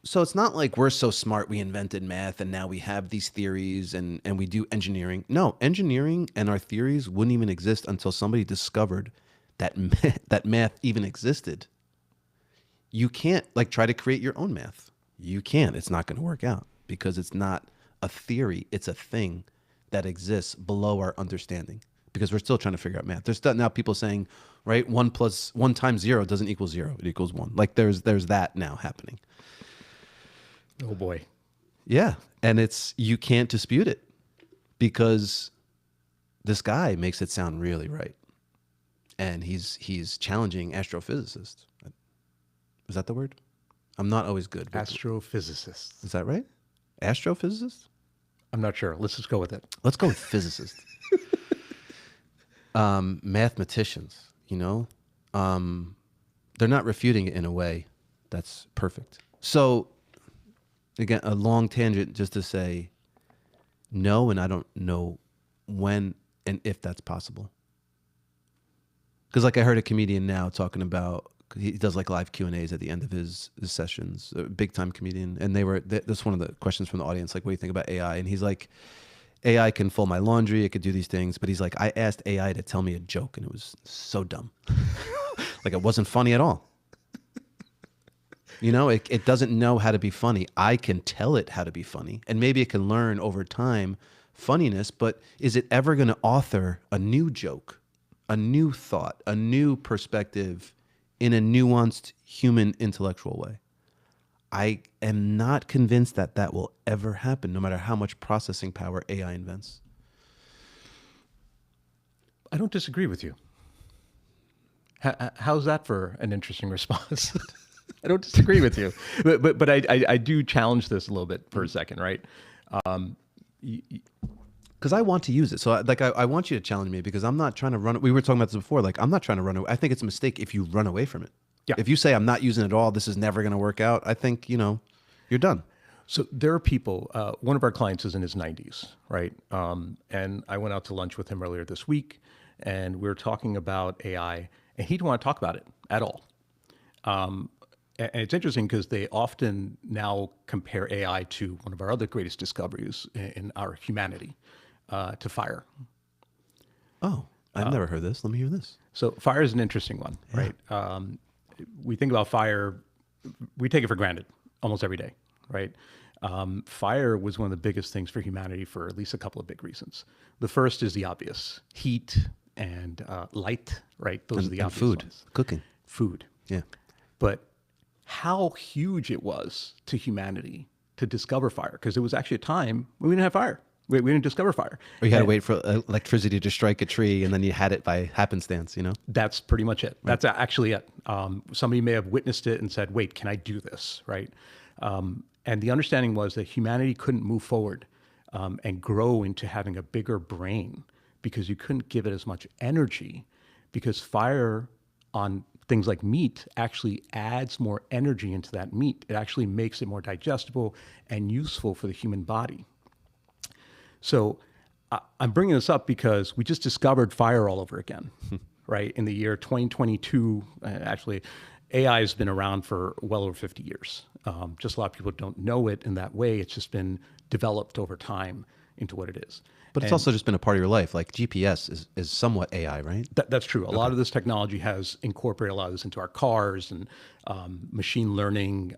So it's not like we're so smart we invented math and now we have these theories and we do engineering. No, engineering and our theories wouldn't even exist until somebody discovered that that math even existed. You can't try to create your own math. You can't. It's not going to work out because it's not a theory. It's a thing that exists below our understanding because we're still trying to figure out math. There's now people saying, right, 1 times 0 doesn't equal 0. It equals 1. Like there's that now happening. Oh boy. Yeah. And you can't dispute it because this guy makes it sound really right. And he's challenging astrophysicists. Is that the word? I'm not always good. Astrophysicists. Is that right? Astrophysicists? I'm not sure. Let's just go with it. Let's go with physicists. Mathematicians, they're not refuting it in a way that's perfect. So again, a long tangent just to say no, and I don't know when and if that's possible. Because I heard a comedian now talking about, he does live Q&As at the end of his sessions, a big time comedian. And that's one of the questions from the audience, what do you think about AI? And he's like, AI can fold my laundry, it could do these things. But he's like, I asked AI to tell me a joke and it was so dumb. It wasn't funny at all. It doesn't know how to be funny. I can tell it how to be funny. And maybe it can learn over time funniness, but is it ever going to author a new joke, a new thought, a new perspective in a nuanced human intellectual way? I am not convinced that will ever happen, no matter how much processing power AI invents. I don't disagree with you. How's that for an interesting response? I don't disagree with you, but I do challenge this a little bit for a second, right? Because I want to use it. So I want you to challenge me because I'm not trying to run. We were talking about this before. I'm not trying to run away. I think it's a mistake if you run away from it. Yeah. If you say I'm not using it at all, this is never going to work out, I think, you're done. So there are people, one of our clients is in his 90s, right? And I went out to lunch with him earlier this week and we were talking about AI and he didn't want to talk about it at all. And it's interesting because they often now compare AI to one of our other greatest discoveries in our humanity, to fire. Oh, I've never heard this. Let me hear this. So fire is an interesting one, right? We think about fire, we take it for granted almost every day, right? Fire was one of the biggest things for humanity for at least a couple of big reasons. The first is the obvious, heat and light, right? Those are the obvious food, ones. cooking. Food. Yeah. But how huge it was to humanity to discover fire, because there was actually a time when we didn't have fire. We didn't discover fire. Or you had to wait for electricity to strike a tree and then you had it by happenstance, That's pretty much it. Right. That's actually it. Somebody may have witnessed it and said, wait, can I do this, right? And the understanding was that humanity couldn't move forward and grow into having a bigger brain because you couldn't give it as much energy, because fire on things like meat actually adds more energy into that meat. It actually makes it more digestible and useful for the human body. So I'm bringing this up because we just discovered fire all over again, right? In the year 2022, actually, AI has been around for well over 50 years. Just a lot of people don't know it in that way. It's just been developed over time into what it is. But it's also just been a part of your life. Like GPS is somewhat AI, right? That's true. A lot of this technology has incorporated a lot of this into our cars and machine learning.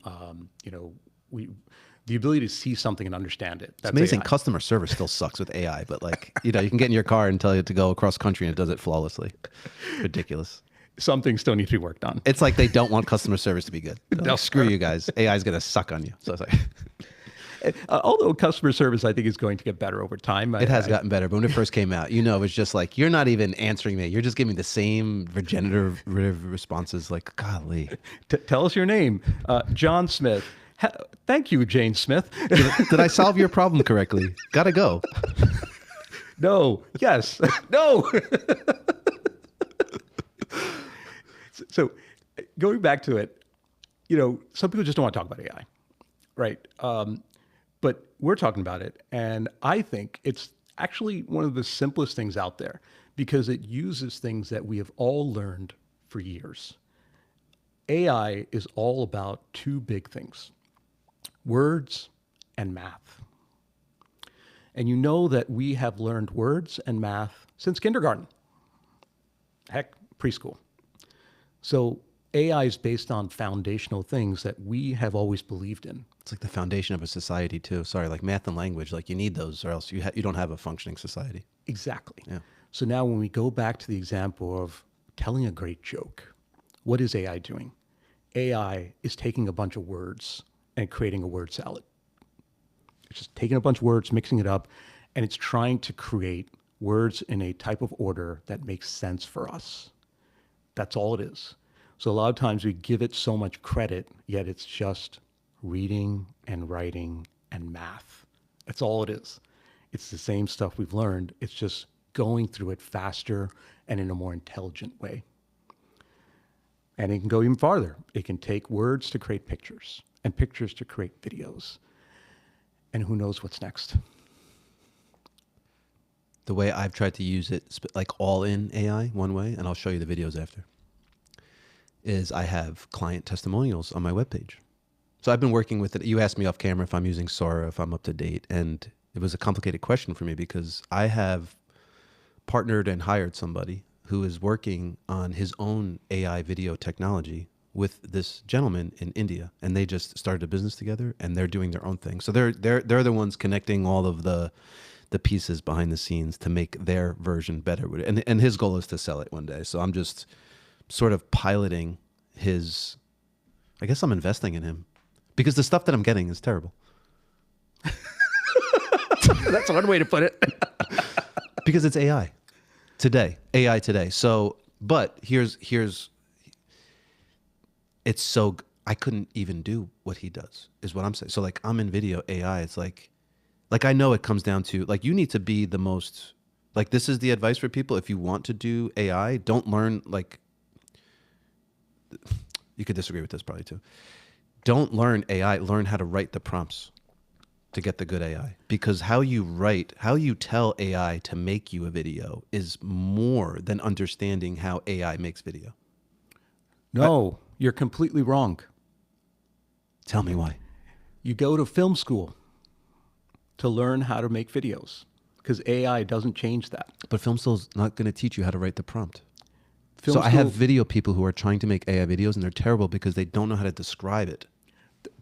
The ability to see something and understand it. That's it's amazing. AI. Customer service still sucks with AI, but you can get in your car and tell it to go across country and it does it flawlessly. Ridiculous. Some things still need to be worked on. It's like they don't want customer service to be good. Like, screw you guys. AI is going to suck on you. So it's like... Although customer service, I think, is going to get better over time. It has gotten better. But when it first came out, it was just like, you're not even answering me. You're just giving me the same regenerative responses. Like, golly. Tell us your name. John Smith. Thank you, Jane Smith. Did I solve your problem correctly? Gotta go. No. Yes. No. So going back to it, some people just don't want to talk about AI, right? But we're talking about it, and I think it's actually one of the simplest things out there because it uses things that we have all learned for years. AI is all about two big things: words and math. And you know that we have learned words and math since kindergarten, heck, preschool. So AI is based on foundational things that we have always believed in. It's like the foundation of a society too. Sorry, like math and language, like you need those or else you don't have a functioning society. Exactly. Yeah. So now when we go back to the example of telling a great joke, what is AI doing? AI is taking a bunch of words and creating a word salad. It's just taking a bunch of words, mixing it up, and it's trying to create words in a type of order that makes sense for us. That's all it is. So a lot of times we give it so much credit, yet it's just reading and writing and math. That's all it is. It's the same stuff we've learned. It's just going through it faster and in a more intelligent way. And it can go even farther. It can take words to create pictures and pictures to create videos. And who knows what's next? The way I've tried to use it, like all in AI, one way, and I'll show you the videos after, is I have client testimonials on my webpage. So I've been working with it. You asked me off camera if I'm using Sora, if I'm up to date. And it was a complicated question for me because I have partnered and hired somebody who is working on his own AI video technology with this gentleman in India, and they just started a business together, and they're doing their own thing. So they're the ones connecting all of the pieces behind the scenes to make their version better. And his goal is to sell it one day. So I'm just sort of piloting his. I guess I'm investing in him because the stuff that I'm getting is terrible. That's one way to put it. Because it's AI today. So, but here's it's so I couldn't even do what he does is what I'm saying. So like I'm in video AI. It's like I know it comes down to like you need to be the most like this is the advice for people. If you want to do AI, don't learn like you could disagree with this probably too. Don't learn AI, learn how to write the prompts to get the good AI. Because how you tell AI to make you a video is more than understanding how AI makes video. No, you're completely wrong. Tell me why. You go to film school to learn how to make videos because AI doesn't change that. But film school's not going to teach you how to write the prompt. Film I have video people who are trying to make AI videos and they're terrible because they don't know how to describe it.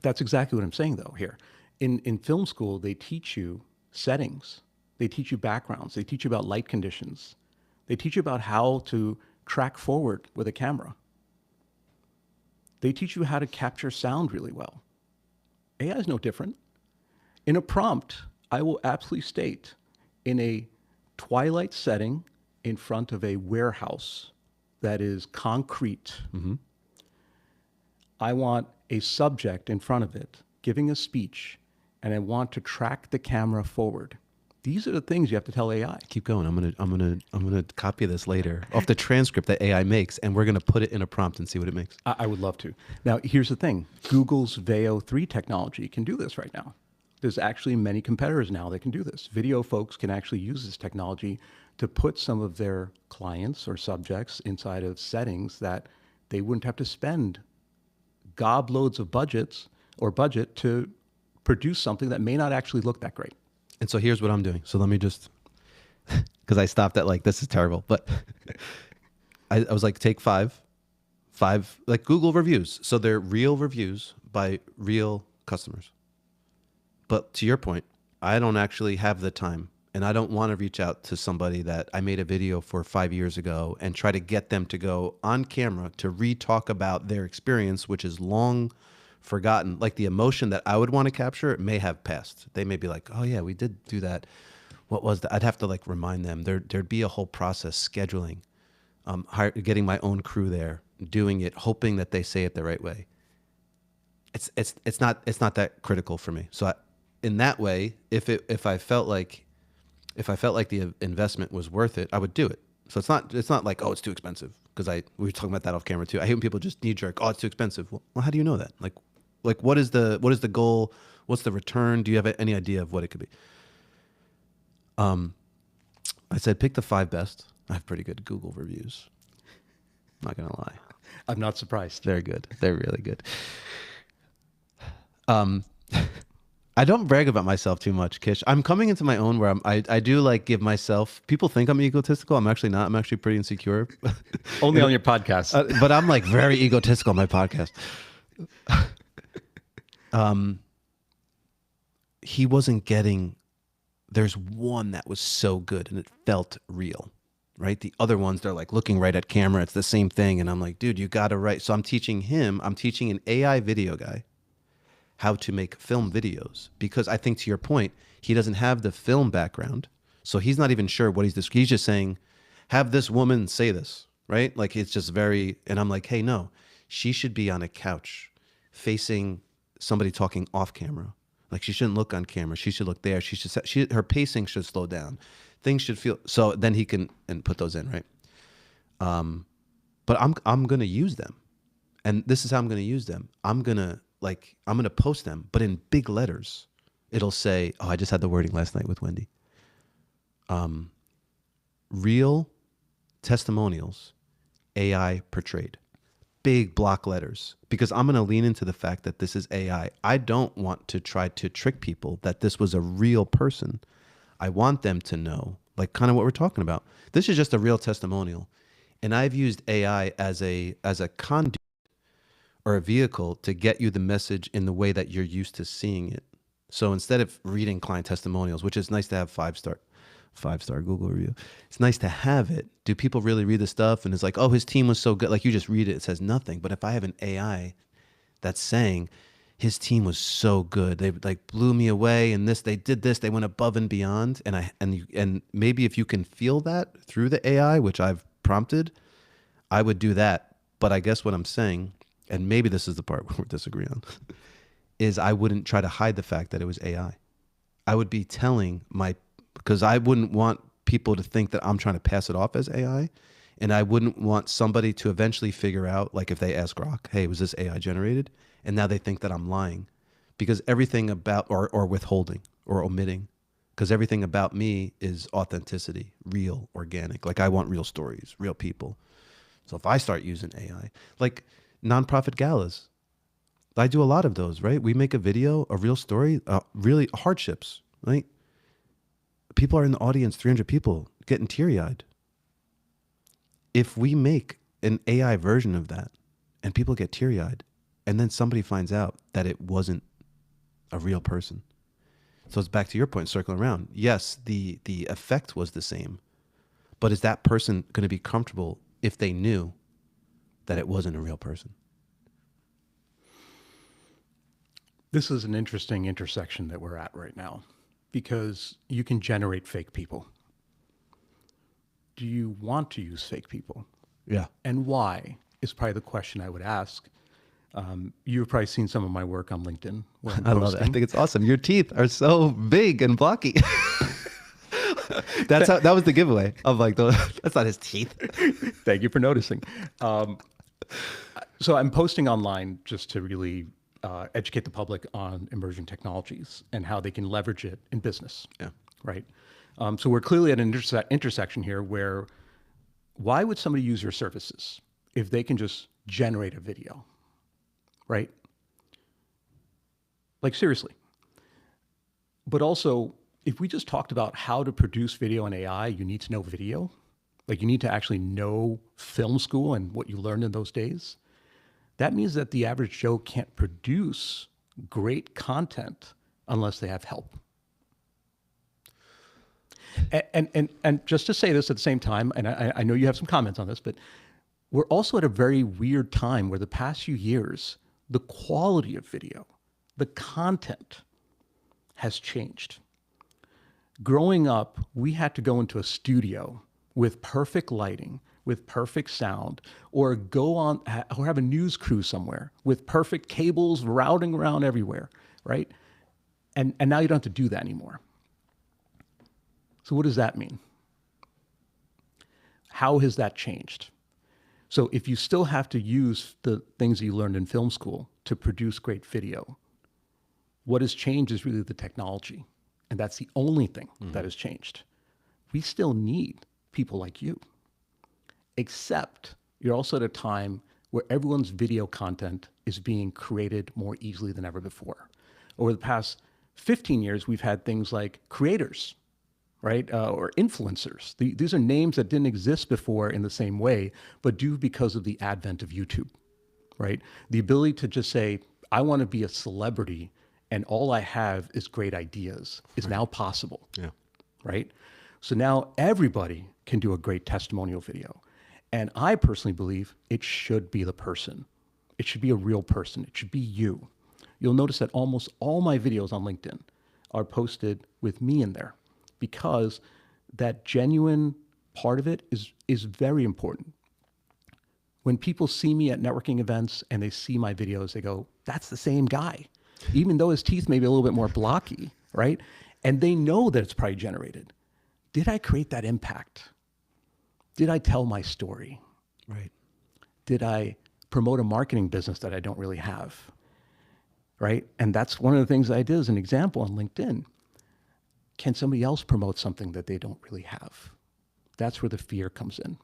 That's exactly what I'm saying though here. In film school, they teach you settings. They teach you backgrounds. They teach you about light conditions. They teach you about how to track forward with a camera. They teach you how to capture sound really well. AI is no different. In a prompt, I will absolutely state in a twilight setting in front of a warehouse that is concrete, I want a subject in front of it giving a speech, and I want to track the camera forward. These are the things you have to tell AI. Keep going. I'm gonna copy this later off the transcript that AI makes, and we're gonna put it in a prompt and see what it makes. I would love to. Now, here's the thing. Google's Veo 3 technology can do this right now. There's actually many competitors now that can do this. Video folks can actually use this technology to put some of their clients or subjects inside of settings that they wouldn't have to spend gobloads of budget to produce something that may not actually look that great. And so here's what I'm doing. So let me just, because I stopped at like, this is terrible, but I was like, take five like Google reviews. So they're real reviews by real customers. But to your point, I don't actually have the time, and I don't want to reach out to somebody that I made a video for 5 years ago and try to get them to go on camera to re-talk about their experience, which is long forgotten. Like the emotion that I would want to capture may have passed. They may be like, oh yeah, we did do that. What was that? I'd have to like remind them. There'd be a whole process, scheduling, getting my own crew there, doing it, hoping that they say it the right way. It's not that critical for me. So in that way, if I felt like the investment was worth it, I would do it. So it's not like, oh, it's too expensive. because we were talking about that off camera too. I hate when people just knee jerk. Oh, it's too expensive. Well, how do you know that? Like what is the goal? What's the return? Do you have any idea of what it could be? I said pick the 5 best. I have pretty good Google reviews. Not gonna lie. I'm not surprised. They're good. They're really good. I don't brag about myself too much, Kish. I'm coming into my own where I do like give myself. People think I'm egotistical. I'm actually not. I'm actually pretty insecure. Only on your podcast. But I'm like very egotistical on my podcast. He wasn't getting. There's one that was so good and it felt real, right? The other ones, they're like looking right at camera. It's the same thing. And I'm like, dude, you got to write. So I'm teaching an AI video guy how to make film videos, because I think, to your point, he doesn't have the film background. So he's not even sure what he's just saying, have this woman say this, right? Like it's just very, and I'm like, hey, no, she should be on a couch facing somebody talking off camera. Like she shouldn't look on camera. She should look there. Her pacing should slow down. Things should feel, so then he can and put those in, right? But I'm going to use them. And this is how I'm going to use them. I'm going to post them, but in big letters. It'll say, oh, I just had the wording last night with Wendy. Real testimonials, AI portrayed. Big block letters, because I'm going to lean into the fact that this is AI. I don't want to try to trick people that this was a real person. I want them to know, like kind of what we're talking about. This is just a real testimonial. And I've used AI as a conduit or a vehicle to get you the message in the way that you're used to seeing it. So instead of reading client testimonials, which is nice to have 5-star Google review, it's nice to have it. Do people really read the stuff? And it's like, oh, his team was so good. Like you just read it, it says nothing. But if I have an AI that's saying his team was so good, they like blew me away, and they did this, they went above and beyond. And maybe if you can feel that through the AI, which I've prompted, I would do that. But I guess what I'm saying, and maybe this is the part where we disagree on, is I wouldn't try to hide the fact that it was AI. I would be telling because I wouldn't want people to think that I'm trying to pass it off as AI. And I wouldn't want somebody to eventually figure out, like if they ask Grok, hey, was this AI generated? And now they think that I'm lying, because everything about, or withholding or omitting, because everything about me is authenticity, real, organic. Like I want real stories, real people. So if I start using AI, like nonprofit galas, I do a lot of those, right? We make a video, a real story, really hardships, right? People are in the audience, 300 people getting teary-eyed. If we make an AI version of that and people get teary-eyed, and then somebody finds out that it wasn't a real person. So it's back to your point, circling around. Yes, the effect was the same, but is that person going to be comfortable if they knew that it wasn't a real person? This is an interesting intersection that we're at right now, because you can generate fake people. Do you want to use fake people? Yeah. And why is probably the question I would ask. You've probably seen some of my work on LinkedIn. I love it. I think it's awesome. Your teeth are so big and blocky. That was the giveaway. I'm like, that's not his teeth. Thank you for noticing. So I'm posting online just to really educate the public on emerging technologies and how they can leverage it in business. Yeah. Right. So we're clearly at an intersection here where why would somebody use your services if they can just generate a video? Right? Like seriously. But also, if we just talked about how to produce video in AI, you need to know video. Like you need to actually know film school and what you learned in those days. That means that the average Joe can't produce great content unless they have help. And just to say this at the same time, and I know you have some comments on this, but we're also at a very weird time where the past few years, the quality of video, the content has changed. Growing up, we had to go into a studio with perfect lighting, with perfect sound, or go on or have a news crew somewhere with perfect cables routing around everywhere, right? And now you don't have to do that anymore. So what does that mean? How has that changed? So if you still have to use the things you learned in film school to produce great video, what has changed is really the technology. And that's the only thing that has changed. We still need people like you, except you're also at a time where everyone's video content is being created more easily than ever before. Over the past 15 years, we've had things like creators, right? Or influencers. These are names that didn't exist before in the same way, but do because of the advent of YouTube, right? The ability to just say, I want to be a celebrity and all I have is great ideas is now possible, right? So now everybody can do a great testimonial video. And I personally believe it should be the person. It should be a real person. It should be you. You'll notice that almost all my videos on LinkedIn are posted with me in there because that genuine part of it is very important. When people see me at networking events and they see my videos, they go, that's the same guy, even though his teeth may be a little bit more blocky, right? And they know that it's probably generated. Did I create that impact? Did I tell my story? Right. Did I promote a marketing business that I don't really have? Right? And that's one of the things I did as an example on LinkedIn. Can somebody else promote something that they don't really have? That's where the fear comes in. And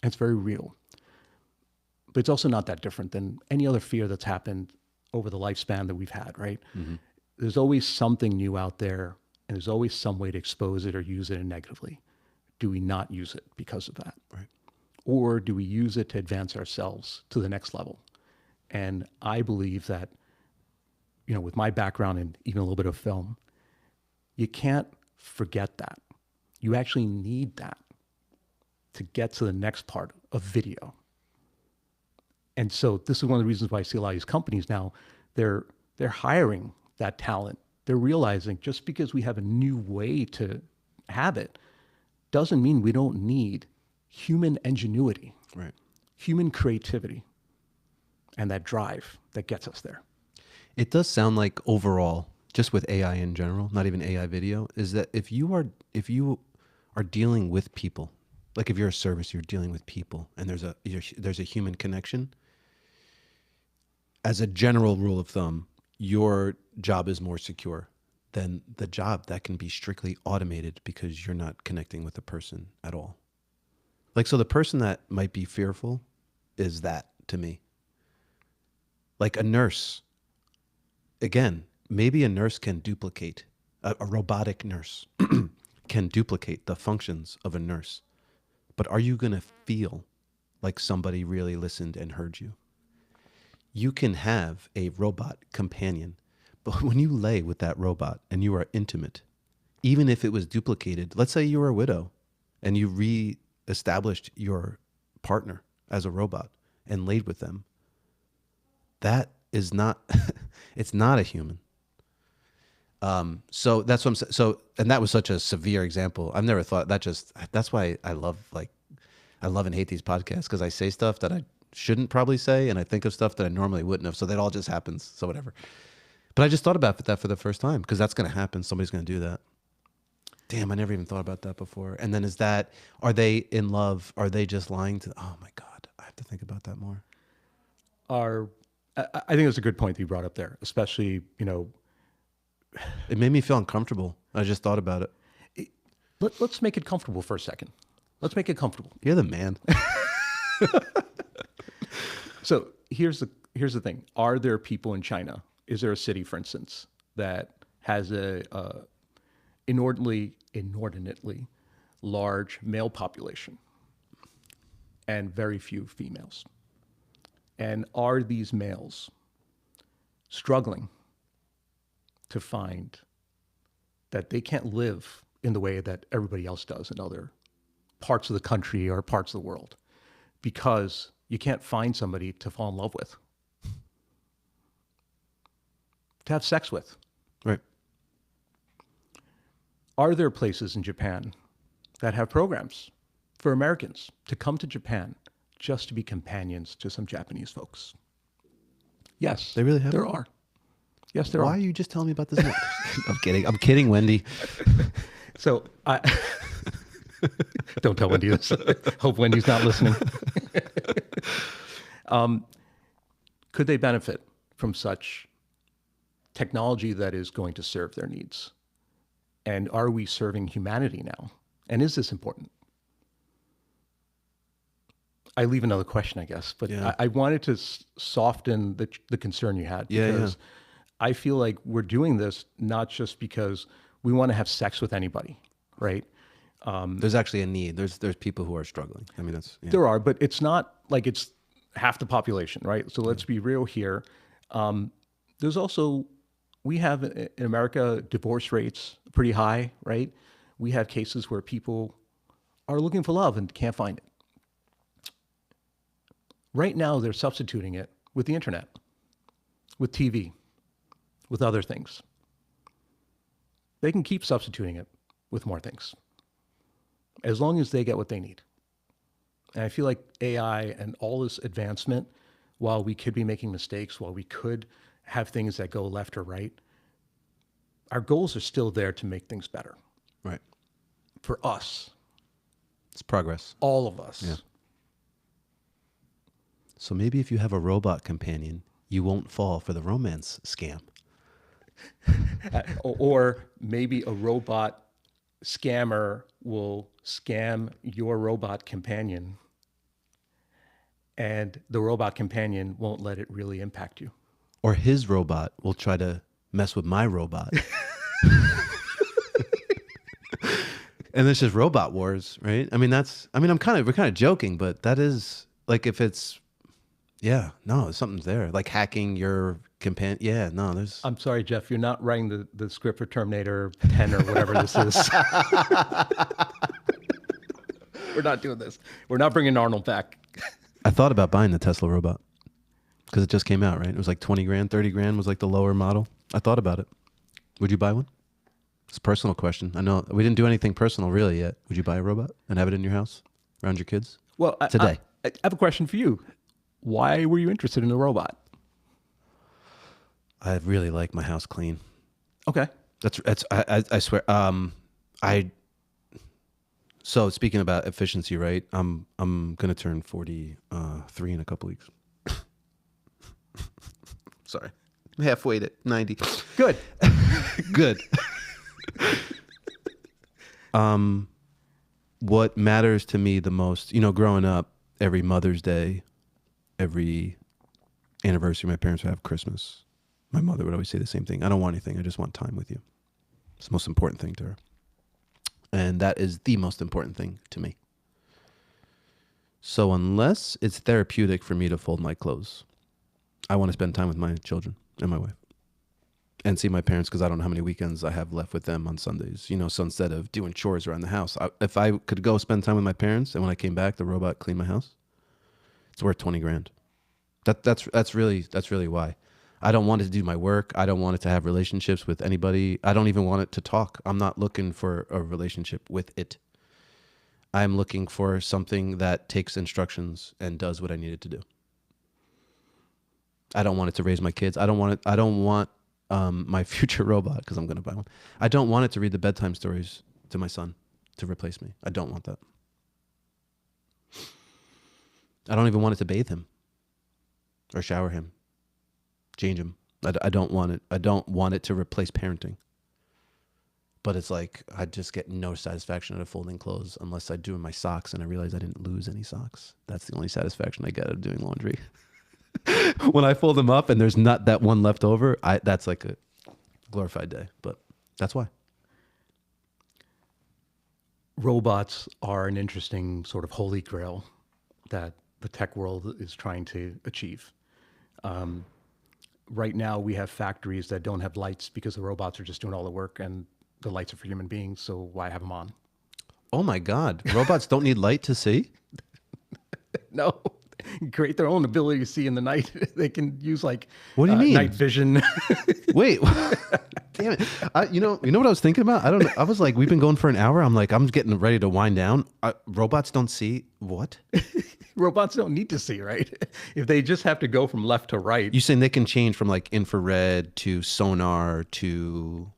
it's very real. But it's also not that different than any other fear that's happened over the lifespan that we've had, right? Mm-hmm. There's always something new out there, and there's always some way to expose it or use it negatively. Do we not use it because of that? Right. Or do we use it to advance ourselves to the next level? And I believe that, with my background and even a little bit of film, you can't forget that. You actually need that to get to the next part of video. And so this is one of the reasons why I see a lot of these companies now, they're hiring that talent. They're realizing just because we have a new way to have it doesn't mean we don't need human ingenuity, right? Human creativity, and that drive that gets us there. It does sound like overall, just with AI in general, not even AI video, is that if you are dealing with people, like if you're a service, you're dealing with people, and there's a human connection. As a general rule of thumb, your job is more secure than the job that can be strictly automated because you're not connecting with the person at all. Like, so the person that might be fearful is that to me. Like a nurse, again, maybe a nurse can duplicate, a robotic nurse can duplicate the functions of a nurse. But are you going to feel like somebody really listened and heard you? You can have a robot companion, but when you lay with that robot and you are intimate, even if it was duplicated, let's say you were a widow and you re-established your partner as a robot and laid with them, that is not, it's not a human. So that's what I'm saying. So, and that was such a severe example. I've never thought that's why I love and hate these podcasts, because I say stuff that I shouldn't probably say, and I think of stuff that I normally wouldn't have. So that all just happens. So whatever. But I just thought about that for the first time, because that's going to happen. Somebody's going to do that. Damn, I never even thought about that before. And then are they in love? Are they just lying to, oh my God, I have to think about that more. I think it's a good point that you brought up there, especially, it made me feel uncomfortable. I just thought about it. Let's make it comfortable for a second. Let's make it comfortable. You're the man. So here's the thing. Are there people in China? Is there a city, for instance, that has a inordinately large male population and very few females? And are these males struggling to find that they can't live in the way that everybody else does in other parts of the country or parts of the world, because you can't find somebody to fall in love with, to have sex with? Right. Are there places in Japan that have programs for Americans to come to Japan just to be companions to some Japanese folks? Yes. They really have? There are. Yes, there are. Why are you just telling me about this? I'm kidding. I'm kidding, Wendy. So don't tell Wendy this. Hope Wendy's not listening. Could they benefit from such technology that is going to serve their needs? And are we serving humanity now? And is this important? I leave another question, I guess, but Yeah. I wanted to soften the concern you had, Yeah, because I feel like we're doing this not just because we want to have sex with anybody, right? There's actually a need. There's people who are struggling. I mean, that's yeah. There are, but it's not like it's half the population, right? So let's be real here. There's also, we have in America, divorce rates pretty high, right? We have cases where people are looking for love and can't find it. Right now, they're substituting it with the internet, with TV, with other things. They can keep substituting it with more things, as long as they get what they need. And I feel like AI and all this advancement, while we could be making mistakes, while we could have things that go left or right, our goals are still there to make things better Right. for us, It's progress. all of us. Yeah. So maybe if you have a robot companion, you won't fall for the romance scam. Or maybe a robot scammer will scam your robot companion, and the robot companion won't let it really impact you. Or his robot will try to mess with my robot. And it's just robot wars, right? I mean, we're kind of joking, but that is like, if it's, yeah, no, something's there. Like hacking your companion. Yeah, no, there's. I'm sorry, Jeff, you're not writing the script for Terminator 10 or whatever this is. We're not doing this. We're not bringing Arnold back. I thought about buying the Tesla robot because it just came out, right? It was like 20 grand, 30 grand was like the lower model. I thought about it. Would you buy one? It's a personal question. I know we didn't do anything personal really yet. Would you buy a robot and have it in your house around your kids? Well, Today. I have a question for you. Why were you interested in a robot? I really like my house clean. Okay. I swear. So speaking about efficiency, right? I'm gonna turn 43 in a couple weeks. Sorry, I'm halfway to 90. Good. Good. What matters to me the most, growing up, every Mother's Day, every anniversary my parents would have, Christmas, my mother would always say the same thing. I don't want anything. I just want time with you. It's the most important thing to her. And that is the most important thing to me. So unless it's therapeutic for me to fold my clothes, I want to spend time with my children and my wife and see my parents, because I don't know how many weekends I have left with them on Sundays. So instead of doing chores around the house, if I could go spend time with my parents and when I came back, the robot cleaned my house, it's worth 20 grand. That's really why. I don't want it to do my work. I don't want it to have relationships with anybody. I don't even want it to talk. I'm not looking for a relationship with it. I'm looking for something that takes instructions and does what I need it to do. I don't want it to raise my kids. I don't want my future robot, because I'm going to buy one. I don't want it to read the bedtime stories to my son to replace me. I don't want that. I don't even want it to bathe him or shower him, change him. I don't want it. I don't want it to replace parenting. But it's like, I just get no satisfaction out of folding clothes unless I do my socks and I realize I didn't lose any socks. That's the only satisfaction I get out of doing laundry. When I fold them up and there's not that one left over, that's like a glorified day. But that's why. Robots are an interesting sort of holy grail that the tech world is trying to achieve. Right now, we have factories that don't have lights because the robots are just doing all the work, and the lights are for human beings, so why have them on? Oh my God. Robots don't need light to see? No. Create their own ability to see in the night. They can use like What do you mean? night vision. Wait, damn it! You know what I was thinking about? I don't know. I was like, we've been going for an hour. I'm like, I'm getting ready to wind down. Robots don't see what? Robots don't need to see, right? If they just have to go from left to right. You saying they can change from like infrared to sonar to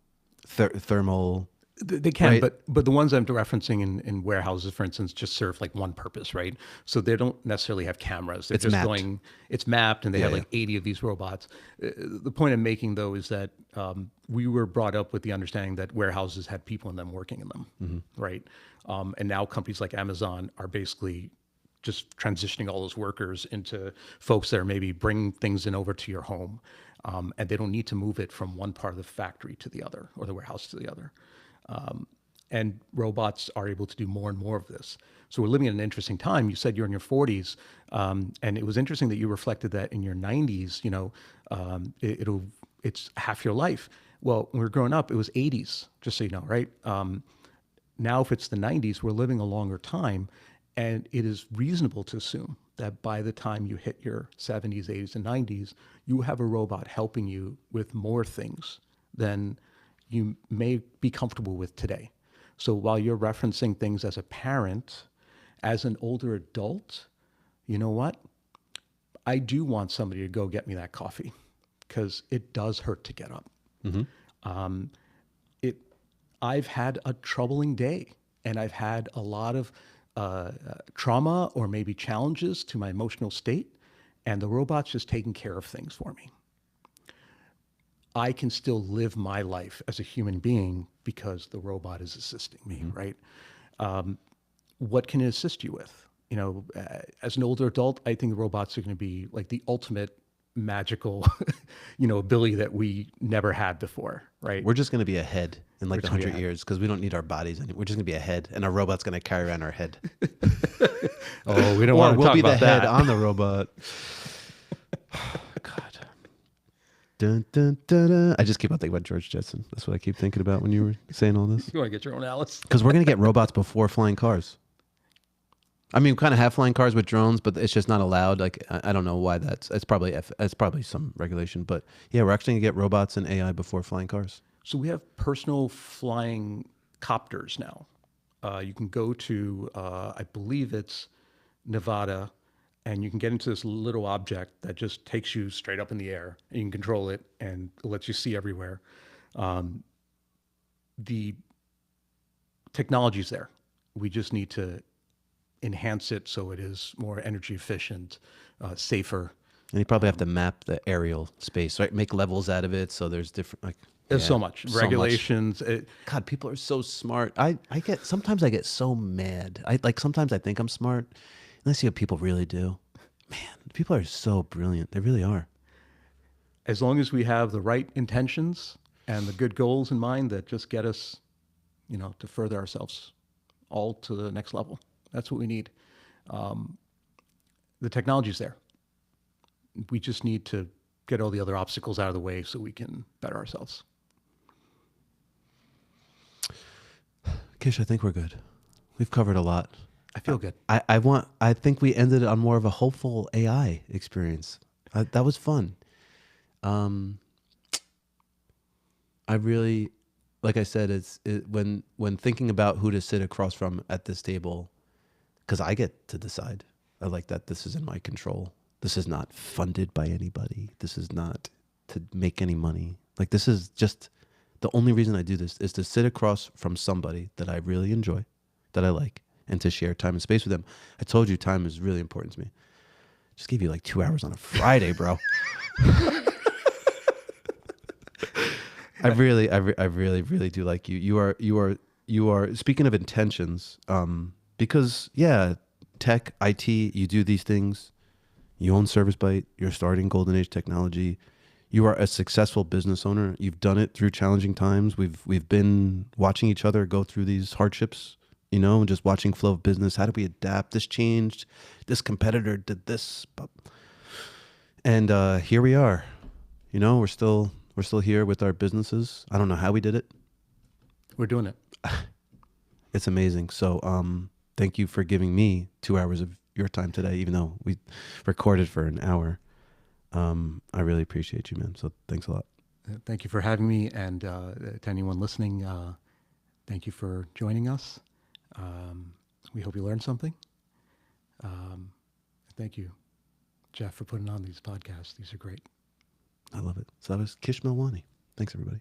thermal? They can, right? but the ones I'm referencing in warehouses, for instance, just serve like one purpose, right? So they don't necessarily have cameras. They're It's just mapped. going. It's mapped, and they Yeah, have yeah. like 80 of these robots. The point I'm making, though, is that we were brought up with the understanding that warehouses had people in them working in them, right? And now companies like Amazon are basically just transitioning all those workers into folks that are maybe bringing things in over to your home, and they don't need to move it from one part of the factory to the other or the warehouse to the other. And robots are able to do more and more of this. So we're living in an interesting time. You said you're in your 40s, and it was interesting that you reflected that in your 90s. It's half your life. Well, when we were growing up, it was 80s. Just so you know, right? Now, if it's the 90s, we're living a longer time, and it is reasonable to assume that by the time you hit your 70s, 80s, and 90s, you have a robot helping you with more things than you may be comfortable with today. So while you're referencing things as a parent, as an older adult, you know what? I do want somebody to go get me that coffee because it does hurt to get up. It, I've had a troubling day, and I've had a lot of trauma or maybe challenges to my emotional state, and the robot's just taking care of things for me. I can still live my life as a human being because the robot is assisting me, right? What can it assist you with? As an older adult, I think the robots are going to be like the ultimate magical, ability that we never had before, right? We're just going to be ahead in like We're the just gonna be 100 ahead. years because we don't need our bodies anymore. We're just going to be ahead, and our robot's going to carry around our head. Oh, we don't Or want to we'll talk be the about head that. on the robot. God. Dun, dun, dun, dun. I just keep on thinking about George Jetson. That's what I keep thinking about when you were saying all this. You want to get your own Alice? Because we're going to get robots before flying cars. I mean, we kind of have flying cars with drones, but it's just not allowed. Like, I don't know why that's. It's probably some regulation, but yeah, we're actually gonna get robots and AI before flying cars. So we have personal flying copters now. You can go to, I believe it's Nevada, and you can get into this little object that just takes you straight up in the air, and you can control it, and it lets you see everywhere. The technology's there. We just need to enhance it so it is more energy efficient, safer. And you probably have to map the aerial space, right? Make levels out of it, so there's different like. There's Yeah, so much so much. regulations. God, people are so smart. I get sometimes I get so mad. Sometimes I think I'm smart, and I see what people really do. Man, people are so brilliant. They really are. As long as we have the right intentions and the good goals in mind that just get us, to further ourselves all to the next level. That's what we need. The technology's there. We just need to get all the other obstacles out of the way so we can better ourselves. Kish, I think we're good. We've covered a lot. I feel good. I think we ended on more of a hopeful AI experience. That was fun. I really, like I said, when thinking about who to sit across from at this table, because I get to decide. I like that this is in my control. This is not funded by anybody. This is not to make any money. Like, this is just the only reason I do this is to sit across from somebody that I really enjoy, that I like, and to share time and space with them. I told you time is really important to me. Just gave you like 2 hours on a Friday, bro. I really do like you. You are speaking of intentions, because yeah, tech, IT, you do these things. You own ServiceByte. You're starting Golden Age Technology. You are a successful business owner. You've done it through challenging times. We've been watching each other go through these hardships, and just watching flow of business. How do we adapt? This changed. This competitor did this, and here we are. We're still here with our businesses. I don't know how we did it. We're doing it. It's amazing. So thank you for giving me 2 hours of your time today, even though we recorded for an hour. I really appreciate you, man. So thanks a lot. Thank you for having me. And to anyone listening, thank you for joining us. We hope you learned something. Thank you, Jeff, for putting on these podcasts. These are great. I love it. So that was Kish Melwani. Thanks, everybody.